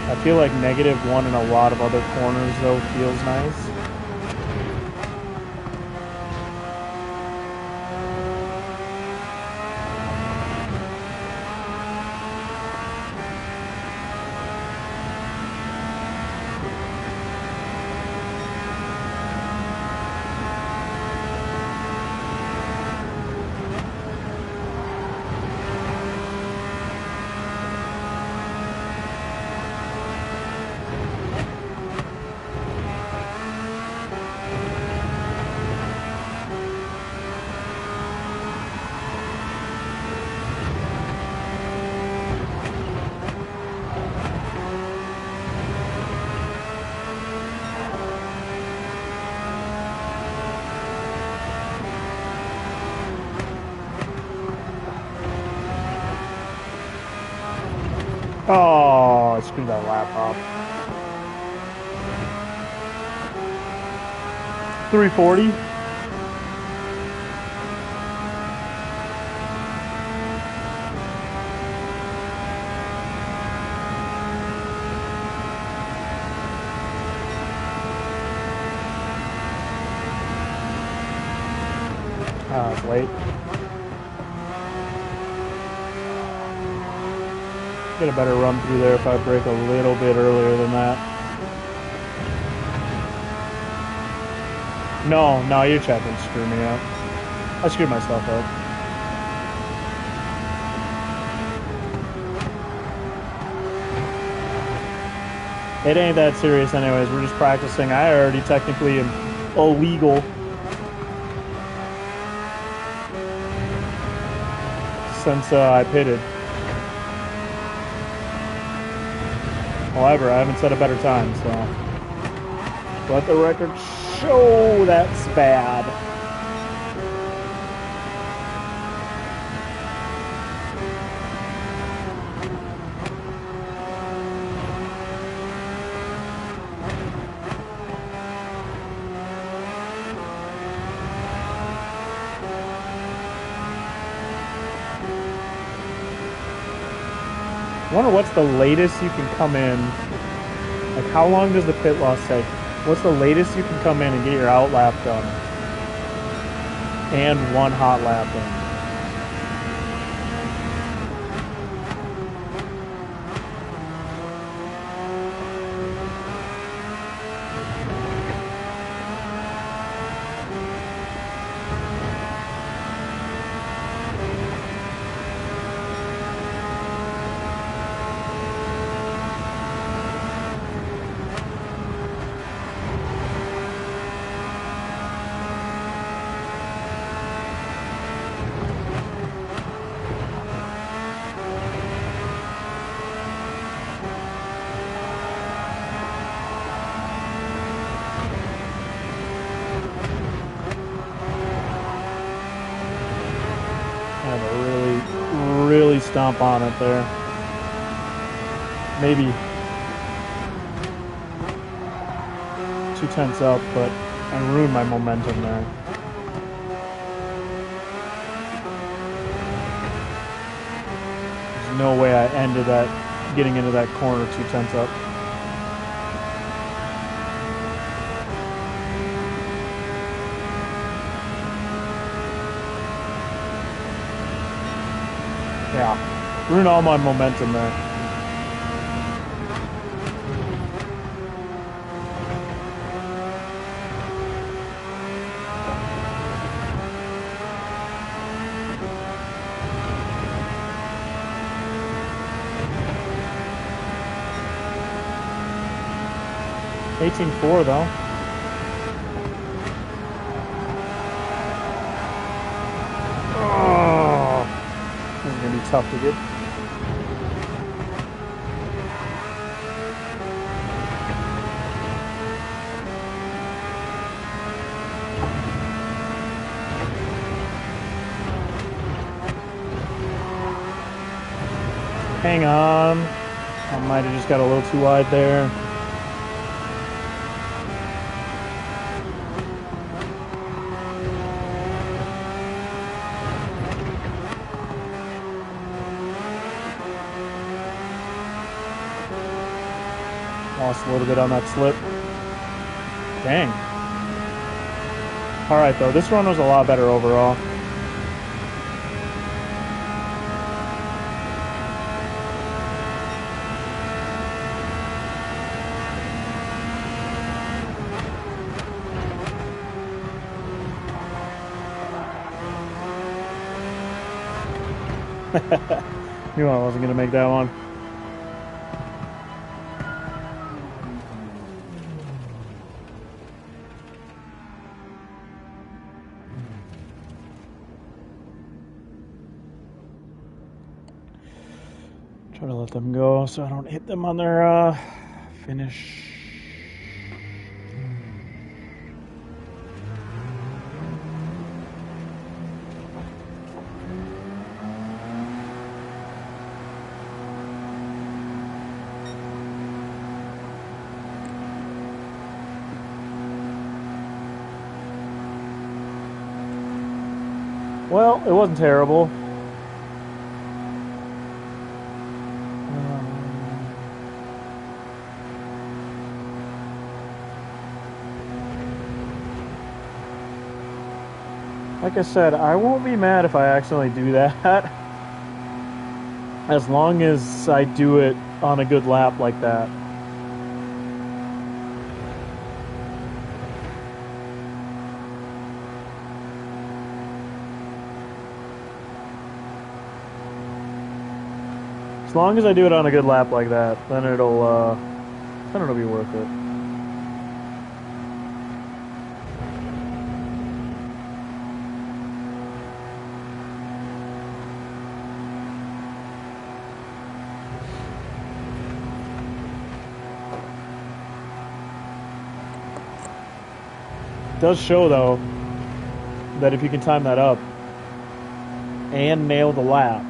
I feel like -1 in a lot of other corners, though, feels nice. Oh, I screwed that lap up. 340. Ah, it's late. Get a better run through there if I break a little bit earlier than that. No, your chat didn't screw me up. I screwed myself up. It ain't that serious anyways. We're just practicing. I already technically am illegal. Since I pitted. However, I haven't set a better time, so let the record show that's bad. I wonder what's the latest you can come in. Like, how long does the pit loss take? What's the latest you can come in and get your out lap done? And one hot lap done. Really stomp on it there. Maybe 2/10 up, but I ruined my momentum there. There's no way I ended that getting into that corner 2/10 up. Yeah, ruined all my momentum there. $18.4 though. Oh, this is gonna be tough to get. Hang on. I might have just got a little too wide there. Lost a little bit on that slip. Dang. Alright though, this run was a lot better overall. Knew I wasn't gonna make that one. Try to let them go so I don't hit them on their finish. Well, it wasn't terrible. Like I said, I won't be mad if I accidentally do that. As long as I do it on a good lap like that. As long as I do it on a good lap like that, then it'll be worth it. It does show though that if you can time that up and nail the lap,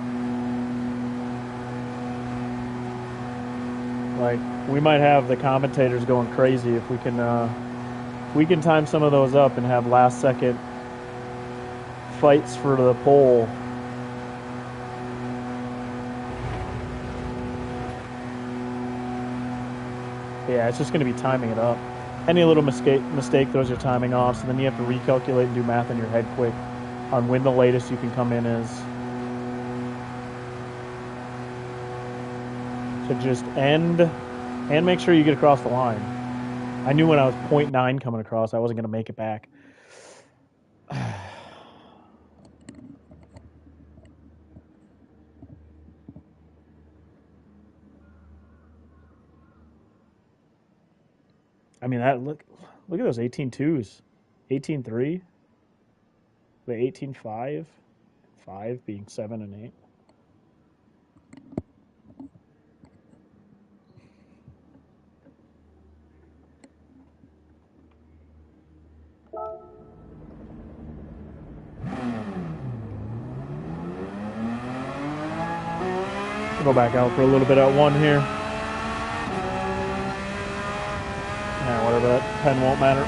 like we might have the commentators going crazy if we can time some of those up and have last second fights for the pole. Yeah, it's just going to be timing it up. Any little mistake throws your timing off, so then you have to recalculate and do math in your head quick on when the latest you can come in is. So just end and make sure you get across the line. I knew when I was 0.9 coming across, I wasn't going to make it back. I mean, that look at those 18.2s. 18.3, the 18.5, 5 being 7 and 8. Go back out for a little bit at 1 here. Yeah, whatever, that 10 won't matter.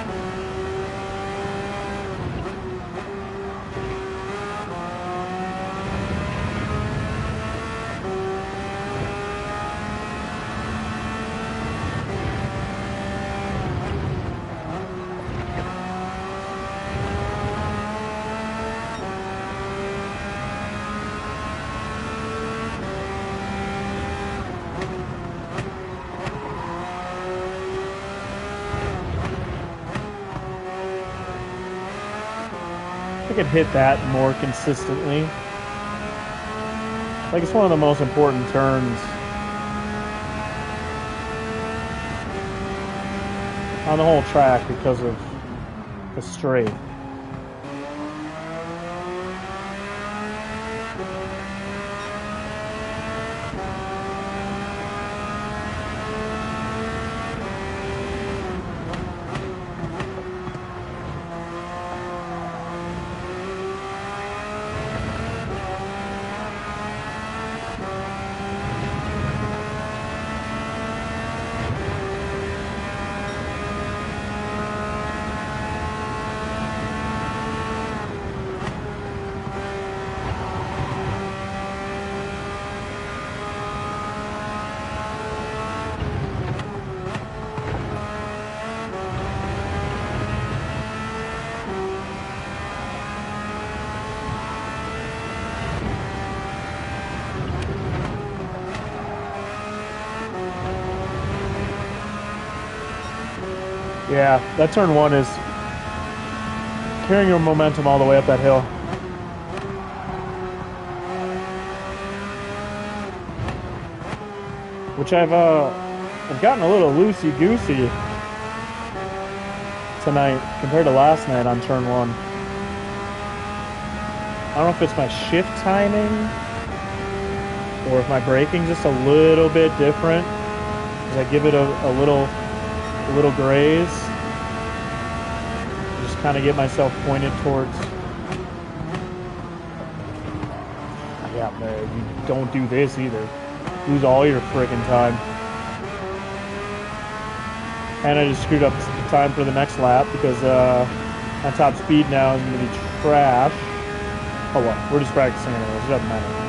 I could hit that more consistently. Like, it's one of the most important turns on the whole track because of the straight. Yeah, that turn 1 is carrying your momentum all the way up that hill. Which I've gotten a little loosey-goosey tonight compared to last night on turn 1. I don't know if it's my shift timing or if my braking's just a little bit different. As I give it a little graze. Just kind of get myself pointed towards. Yeah, man, you don't do this either. Lose all your freaking time. And I just screwed up the time for the next lap because my top speed now is going to be trash. Oh well, we're just practicing anyways. It doesn't matter.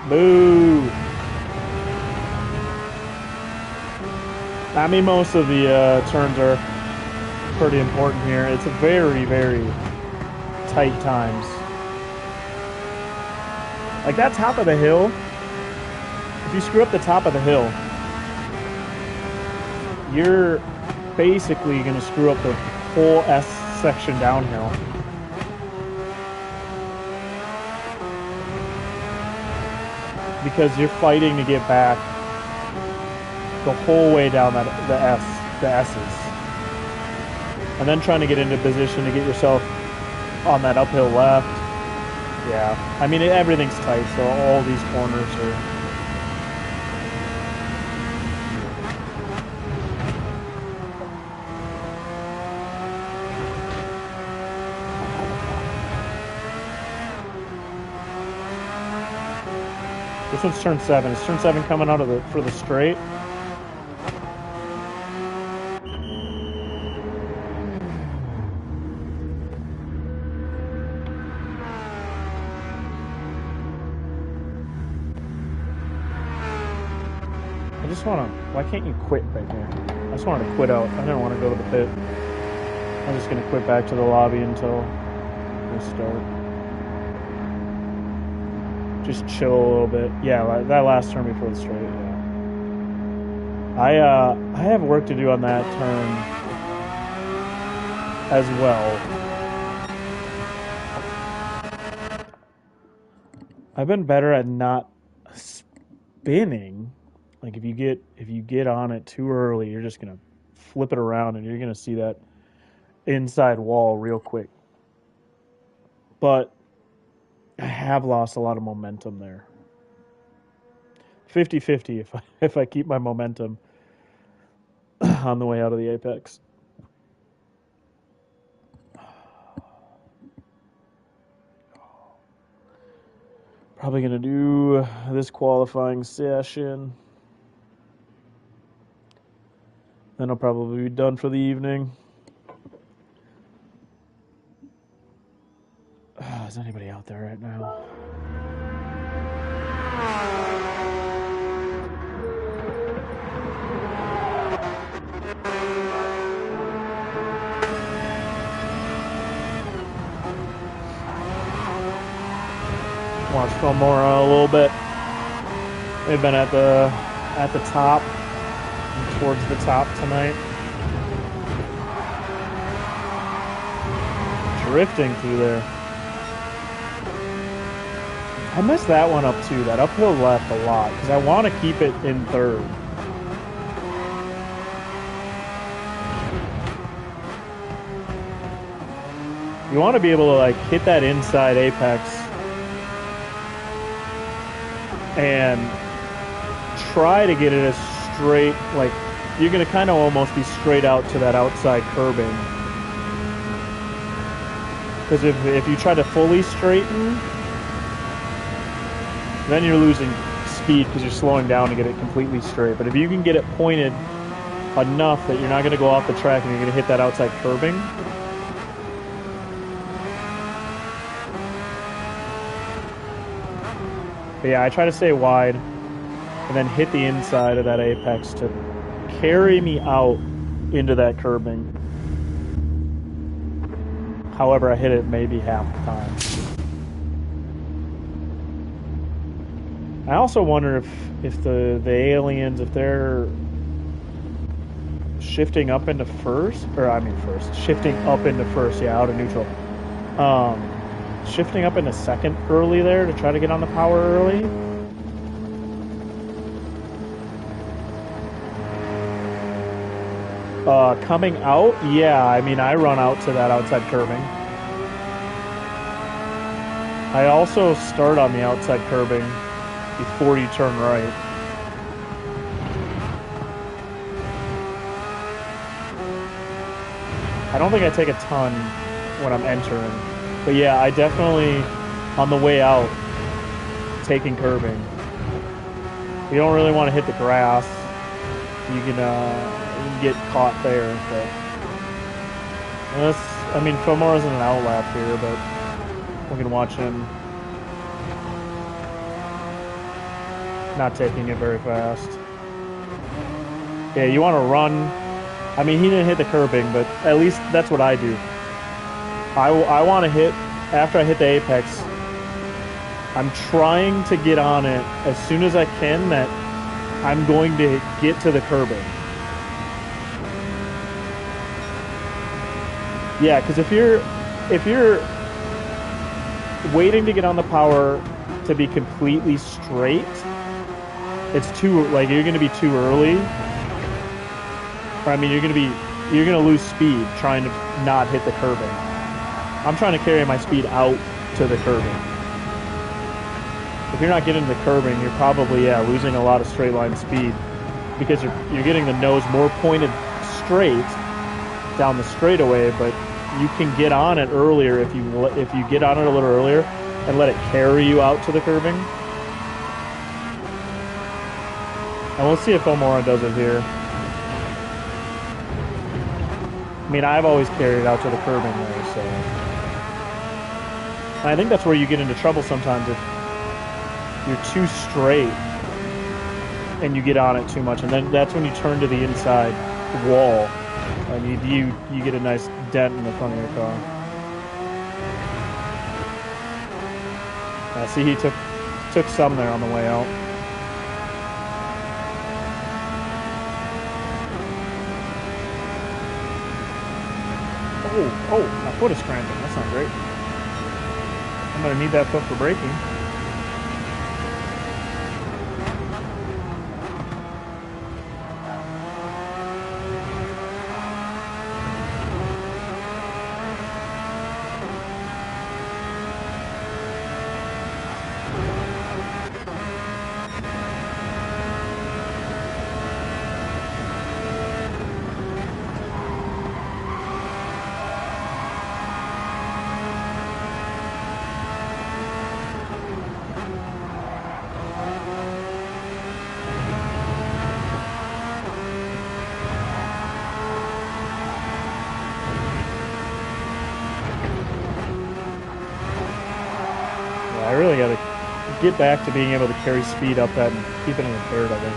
Boo! I mean, most of the turns are pretty important here. It's a very, very tight times. Like that top of the hill, if you screw up the top of the hill, you're basically going to screw up the whole S section downhill. Because you're fighting to get back the whole way down the S's. And then trying to get into position to get yourself on that uphill left. Yeah, I mean, everything's tight, so all these corners are... This one's turn 7. Is turn 7 coming out of for the straight? want to... Why can't you quit right here? I just wanted to quit out. I didn't want to go to the pit. I'm just going to quit back to the lobby until we start. Just chill a little bit. Yeah, that last turn before the straight, yeah. I have work to do on that turn as well. I've been better at not spinning. Like if you get on it too early, you're just gonna flip it around and you're gonna see that inside wall real quick. But I have lost a lot of momentum there. 50-50 if I keep my momentum on the way out of the apex. Probably gonna do this qualifying session. Then I'll probably be done for the evening. Is anybody out there right now? Watch Filmora a little bit. They've been at the top, towards the top tonight. Drifting through there. I messed that one up too, that uphill left a lot, because I want to keep it in third. You want to be able to like hit that inside apex and try to get it as straight, like you're going to kind of almost be straight out to that outside curbing. Because if you try to fully straighten, then you're losing speed because you're slowing down to get it completely straight. But if you can get it pointed enough that you're not going to go off the track and you're going to hit that outside curbing, but yeah, I try to stay wide and then hit the inside of that apex to carry me out into that curbing. However, I hit it maybe half the time. I also wonder if the aliens, if they're shifting up into first, shifting up into first, yeah, out of neutral. Shifting up into second early there to try to get on the power early. Coming out, yeah, I mean, I run out to that outside curbing. I also start on the outside curbing before you turn right. I don't think I take a ton when I'm entering. But yeah, I definitely, on the way out, taking curbing. You don't really want to hit the grass. You can get caught there. But I mean, Filmora's in an outlap here, but we can watch him not taking it very fast. Yeah, you want to run. I mean, he didn't hit the curbing, but at least that's what I do. I want to hit, after I hit the apex, I'm trying to get on it as soon as I can that I'm going to get to the curbing. Yeah, because if you're waiting to get on the power to be completely straight, it's too, like, you're going to be too early. Or, I mean, you're going to lose speed trying to not hit the curbing. I'm trying to carry my speed out to the curbing. If you're not getting to the curbing, you're probably, yeah, losing a lot of straight line speed because you're getting the nose more pointed straight down the straightaway, but you can get on it earlier if you get on it a little earlier and let it carry you out to the curbing. And we'll see if Filmora does it here. I mean, I've always carried it out to the curbing there, so. And I think that's where you get into trouble sometimes if you're too straight. and you get on it too much, and then that's when you turn to the inside wall, and you get a nice dent in the front of your car. See, he took some there on the way out. Oh, my foot is cramping. That's not great. I'm gonna need that foot for braking. I really got to get back to being able to carry speed up that and keep it in the third, I think.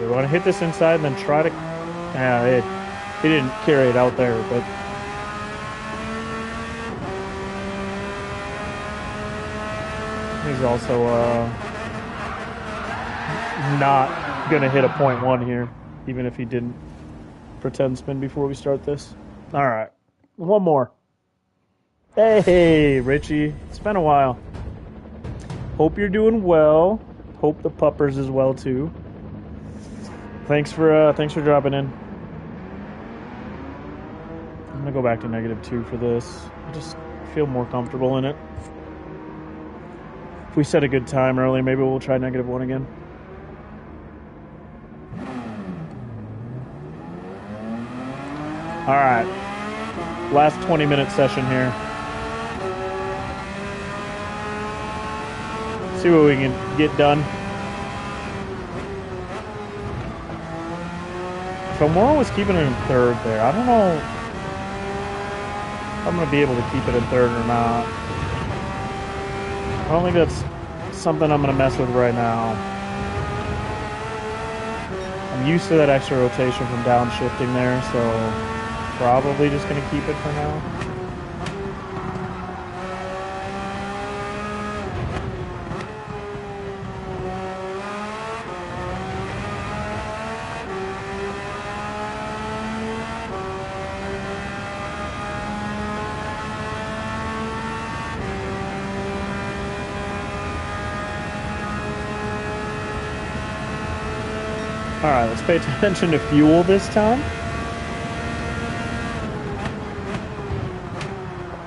We want to hit this inside and then try to... Yeah, he didn't carry it out there, but... He's also not going to hit a .1 here, even if he didn't pretend spin before we start this. All right, one more. Hey, Richie, it's been a while. Hope you're doing well. Hope the puppers is well too. Thanks for dropping in. I'm gonna go back to -2 for this. I just feel more comfortable in it. If we set a good time early, maybe we'll try -1 again. All right, last 20-minute session here. See what we can get done. If I'm always keeping it in third there, I don't know if I'm going to be able to keep it in third or not. I don't think that's something I'm going to mess with right now. I'm used to that extra rotation from downshifting there, so probably just going to keep it for now. All right, let's pay attention to fuel this time.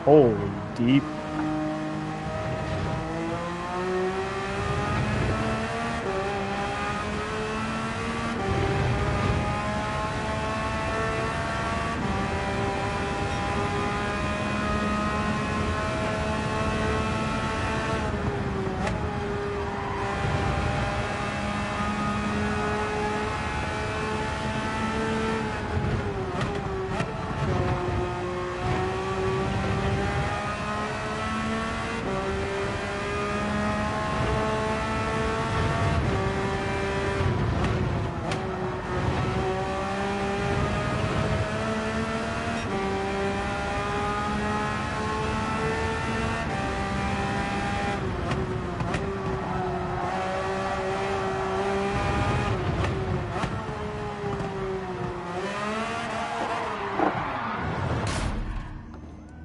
Holy deep.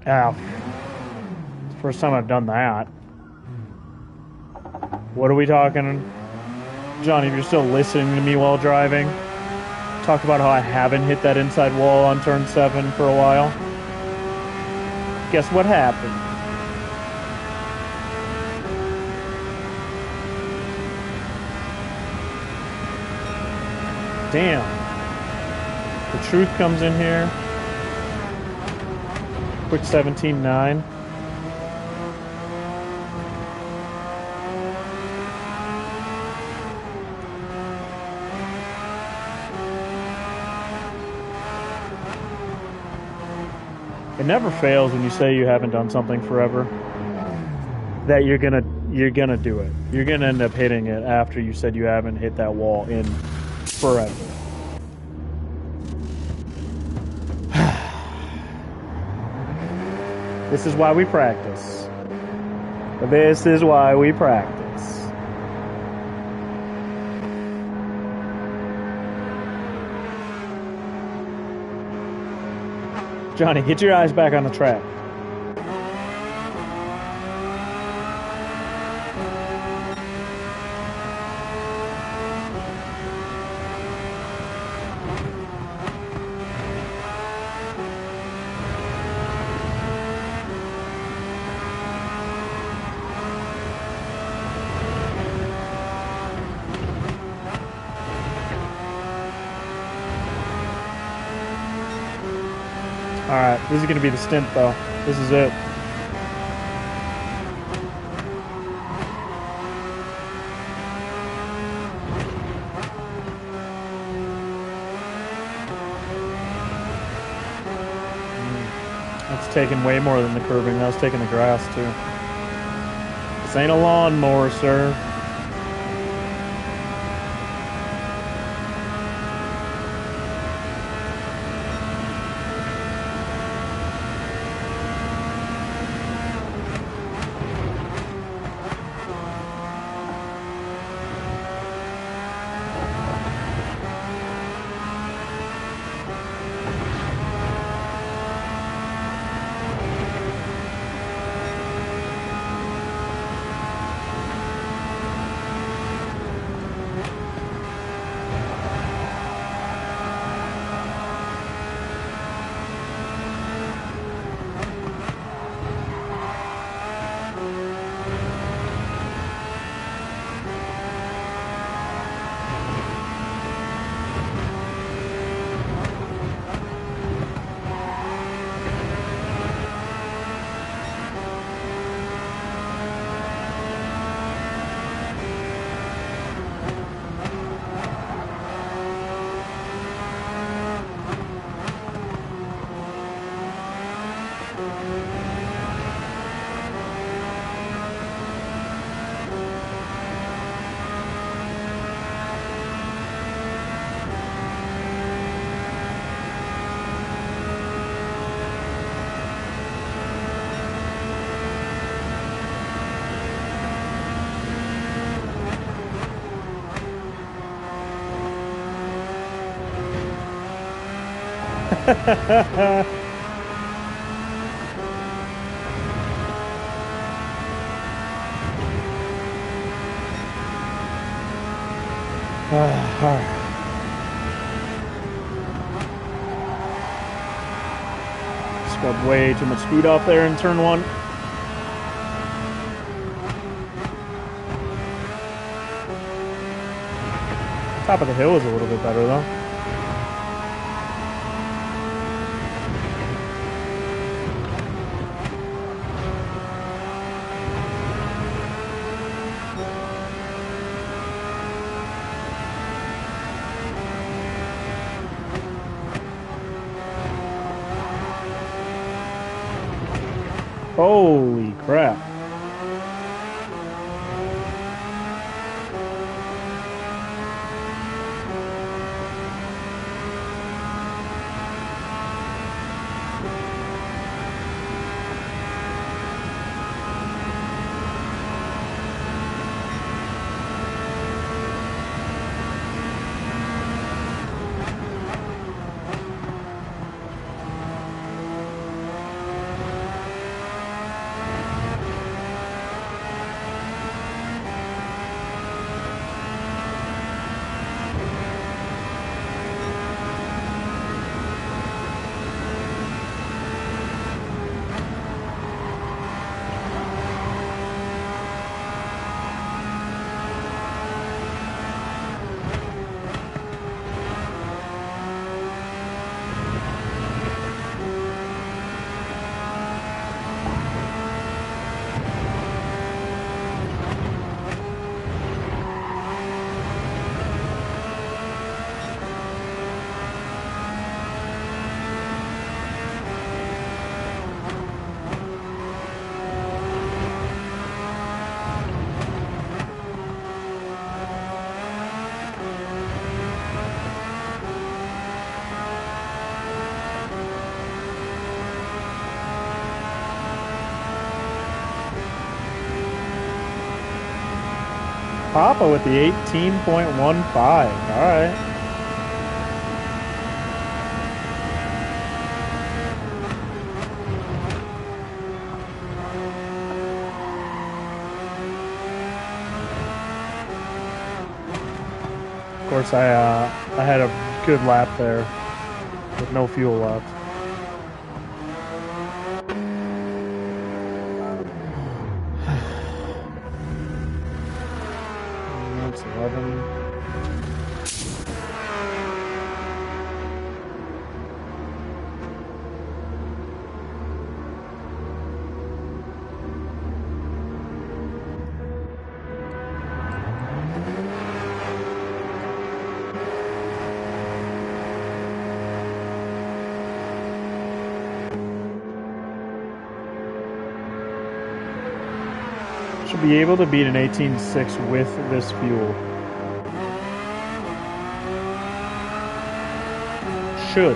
Ow. It's the first time I've done that. What are we talking? Johnny, if you're still listening to me while driving, talk about how I haven't hit that inside wall on turn 7 for a while. Guess what happened? Damn. The truth comes in here. Quick 17.9. It never fails when you say you haven't done something forever that you're gonna do it. You're gonna end up hitting it after you said you haven't hit that wall in forever. This is why we practice. This is why we practice. Johnny, get your eyes back on the track. Alright, this is going to be the stint, though. This is it. That's taking way more than the curbing. That was taking the grass, too. This ain't a lawnmower, sir. Alright. Just got way too much speed off there in turn one. Top of the hill is a little bit better though. Holy crap. Papa with the 18.15. All right. Of course, I had a good lap there with no fuel left. That's 11. Should be able to beat an 18.6 with this fuel. Should.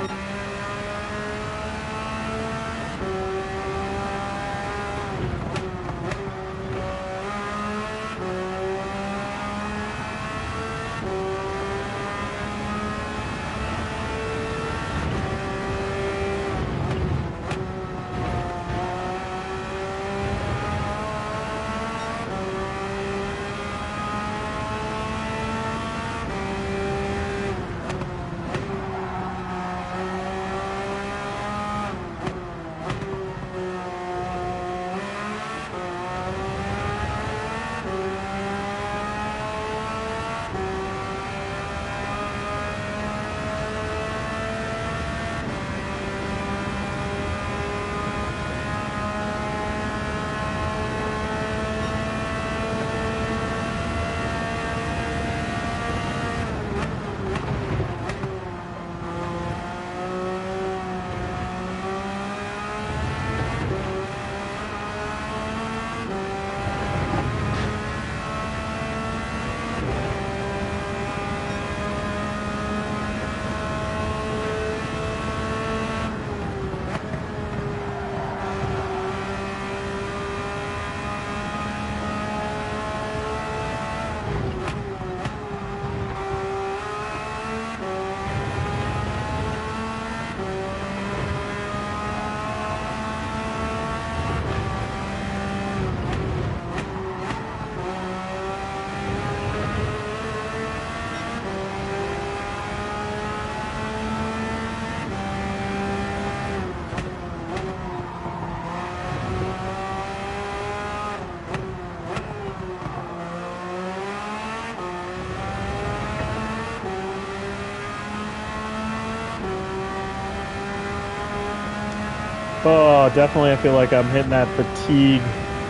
Oh, definitely I feel like I'm hitting that fatigue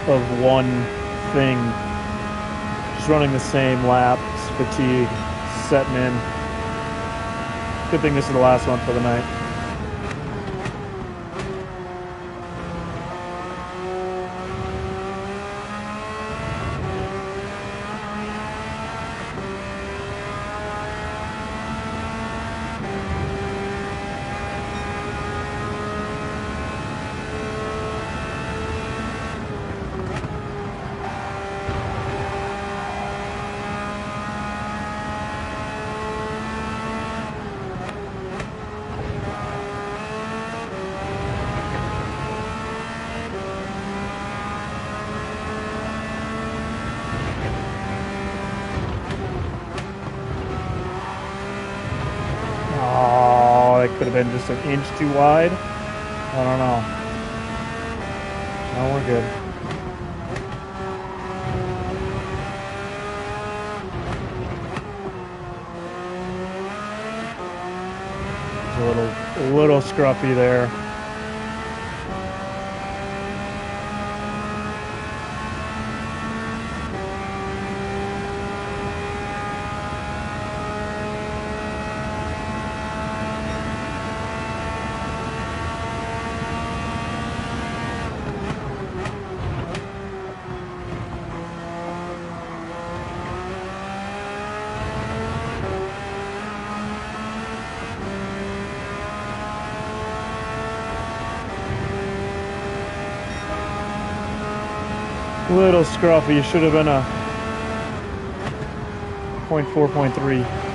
of one thing. Just running the same laps, fatigue, setting in. Good thing this is the last one for the night. Could have been just an inch too wide. I don't know. No, we're good. It's a little scruffy there. Little scruffy. Should have been a 4.4.3.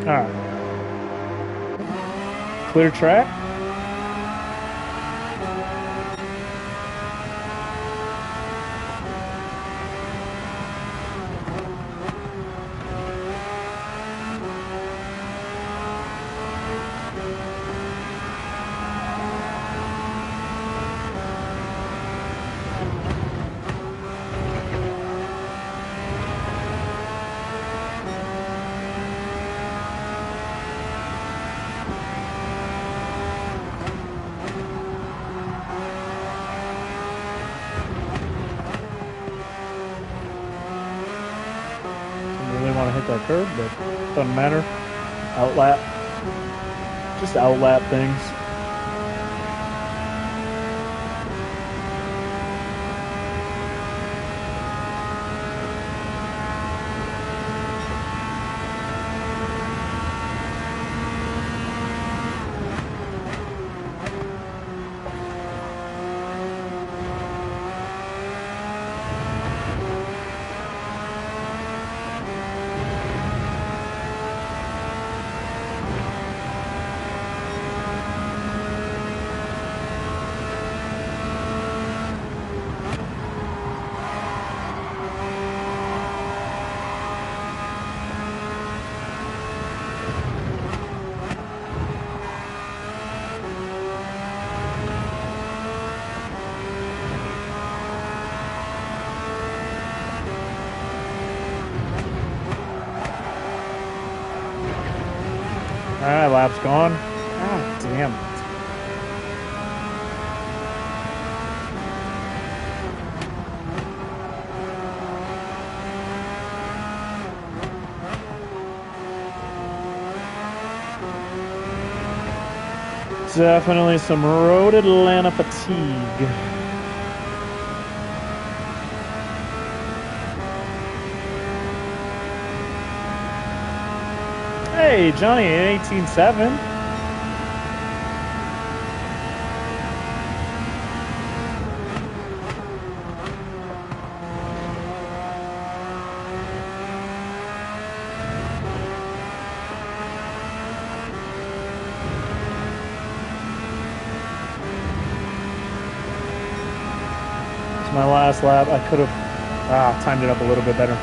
All right. Clear track. Want to hit that curb, but doesn't matter. Outlap. Just outlap things. Alright, lap's gone. God damn it. Definitely some road Atlanta fatigue. Hey, Johnny, 18.7. It's my last lap. I could have timed it up a little bit better.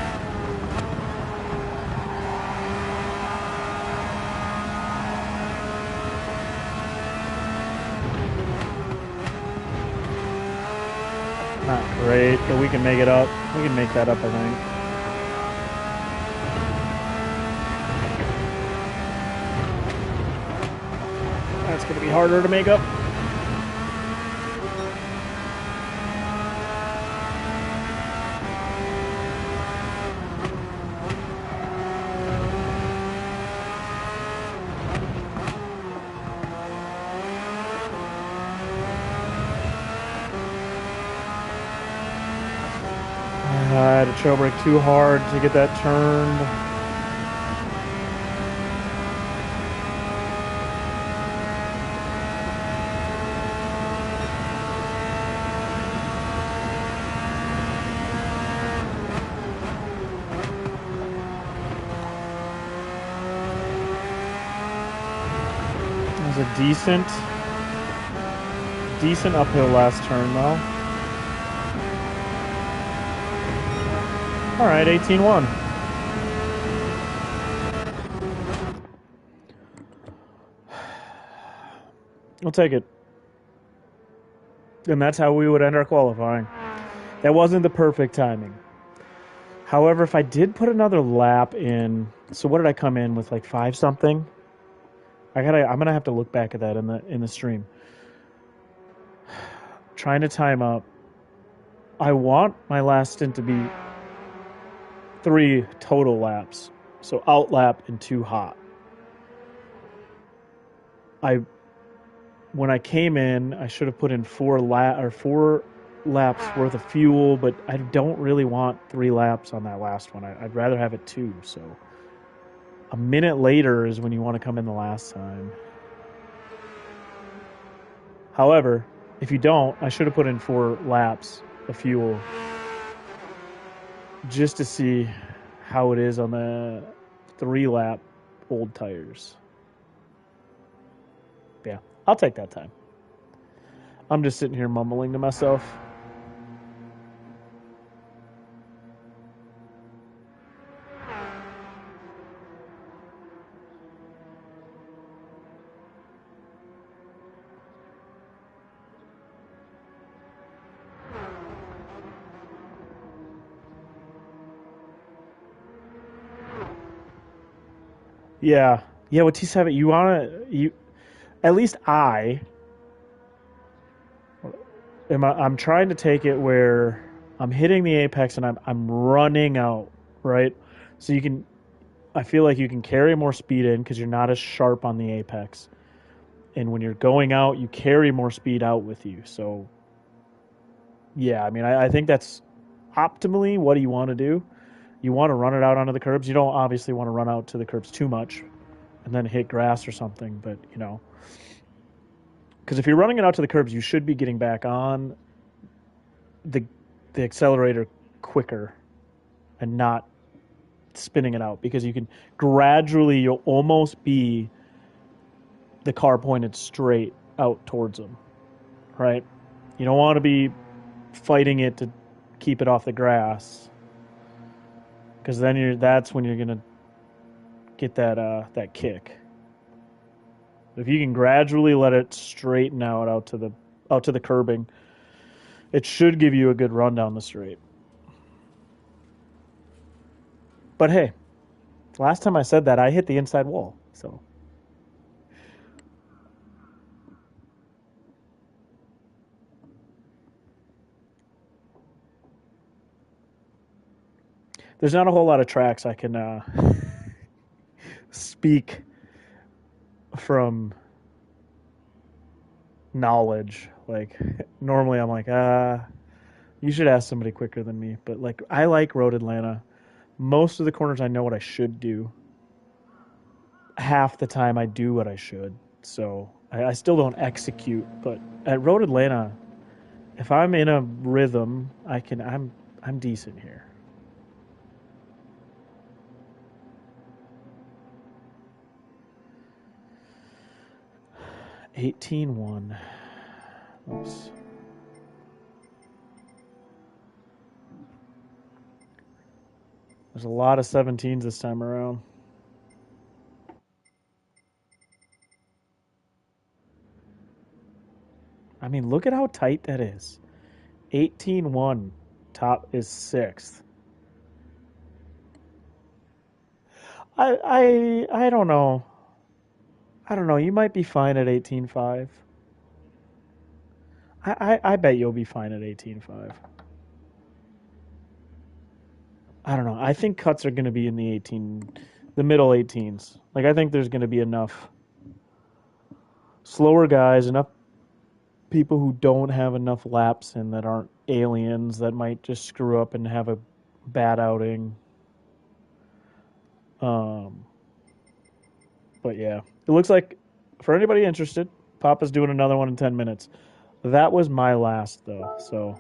Not great, but we can make it up. We can make that up, I think. That's going to be harder to make up. I had to trail brake too hard to get that turned. It was a decent uphill last turn though. All right, 18-1. We'll take it. And that's how we would end our qualifying. That wasn't the perfect timing. However, if I did put another lap in, so what did I come in with, like 5 something? I'm gonna have to look back at that in the stream. Trying to time up. I want my last stint to be 3 total laps, so out lap and 2 hot. When I came in, I should have put in 4 laps worth of fuel, but I don't really want 3 laps on that last one. I'd rather have it 2. So a minute later is when you want to come in the last time. However, if you don't, I should have put in 4 laps of fuel just to see how it is on the 3 lap old tires. Yeah, I'll take that time. I'm just sitting here mumbling to myself. Yeah. Yeah, with T7, at least I'm trying to take it where I'm hitting the apex and I'm running out, right? So I feel like you can carry more speed in because you're not as sharp on the apex. And when you're going out, you carry more speed out with you. So, yeah, I mean, I think that's optimally what you want to do. You want to run it out onto the curbs. You don't obviously want to run out to the curbs too much and then hit grass or something, but, because if you're running it out to the curbs, you should be getting back on the accelerator quicker and not spinning it out, because you'll almost be the car pointed straight out towards them, right? You don't want to be fighting it to keep it off the grass, because then that's when you're gonna get that kick. If you can gradually let it straighten out to the curbing, it should give you a good run down the straight. But hey, last time I said that, I hit the inside wall, so. There's not a whole lot of tracks I can speak from knowledge. Like, normally I'm like, you should ask somebody quicker than me. But, like, I like Road Atlanta. Most of the corners I know what I should do. Half the time I do what I should. So I still don't execute. But at Road Atlanta, if I'm in a rhythm, I'm decent here. $18-1. Oops. There's a lot of 17s this time around. I mean, look at how tight that is. 18-1. Top is 6th. I don't know. I don't know. You might be fine at 18-5. I bet you'll be fine at 18-5. I don't know. I think cuts are going to be in the middle 18s. Like, I think there's going to be enough slower guys, enough people who don't have enough laps and that aren't aliens that might just screw up and have a bad outing. Um, but yeah, it looks like for anybody interested, Papa's doing another one in 10 minutes. That was my last though, so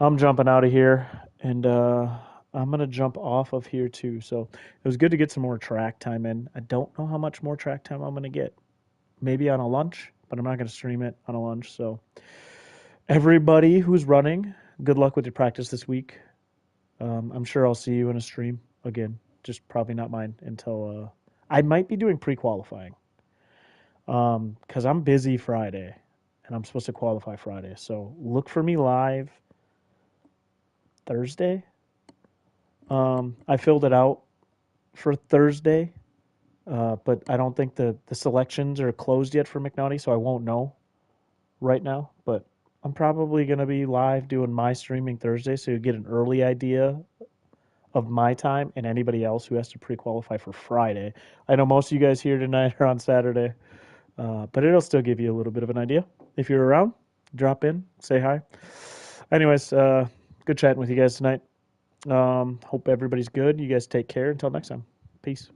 I'm jumping out of here, and I'm gonna jump off of here too. So it was good to get some more track time in. I don't know how much more track time I'm gonna get. Maybe on a lunch, but I'm not gonna stream it on a lunch. So everybody who's running, good luck with your practice this week. I'm sure I'll see you in a stream again. Just probably not mine until I might be doing pre-qualifying. Because I'm busy Friday, and I'm supposed to qualify Friday. So look for me live Thursday. I filled it out for Thursday, but I don't think the selections are closed yet for McNaughty, so I won't know right now. But I'm probably going to be live doing my streaming Thursday, so you get an early idea of my time and anybody else who has to pre-qualify for Friday. I know most of you guys here tonight are on Saturday, but it'll still give you a little bit of an idea. If you're around, drop in, say hi. Anyways, good chatting with you guys tonight. Hope everybody's good. You guys take care. Until next time. Peace.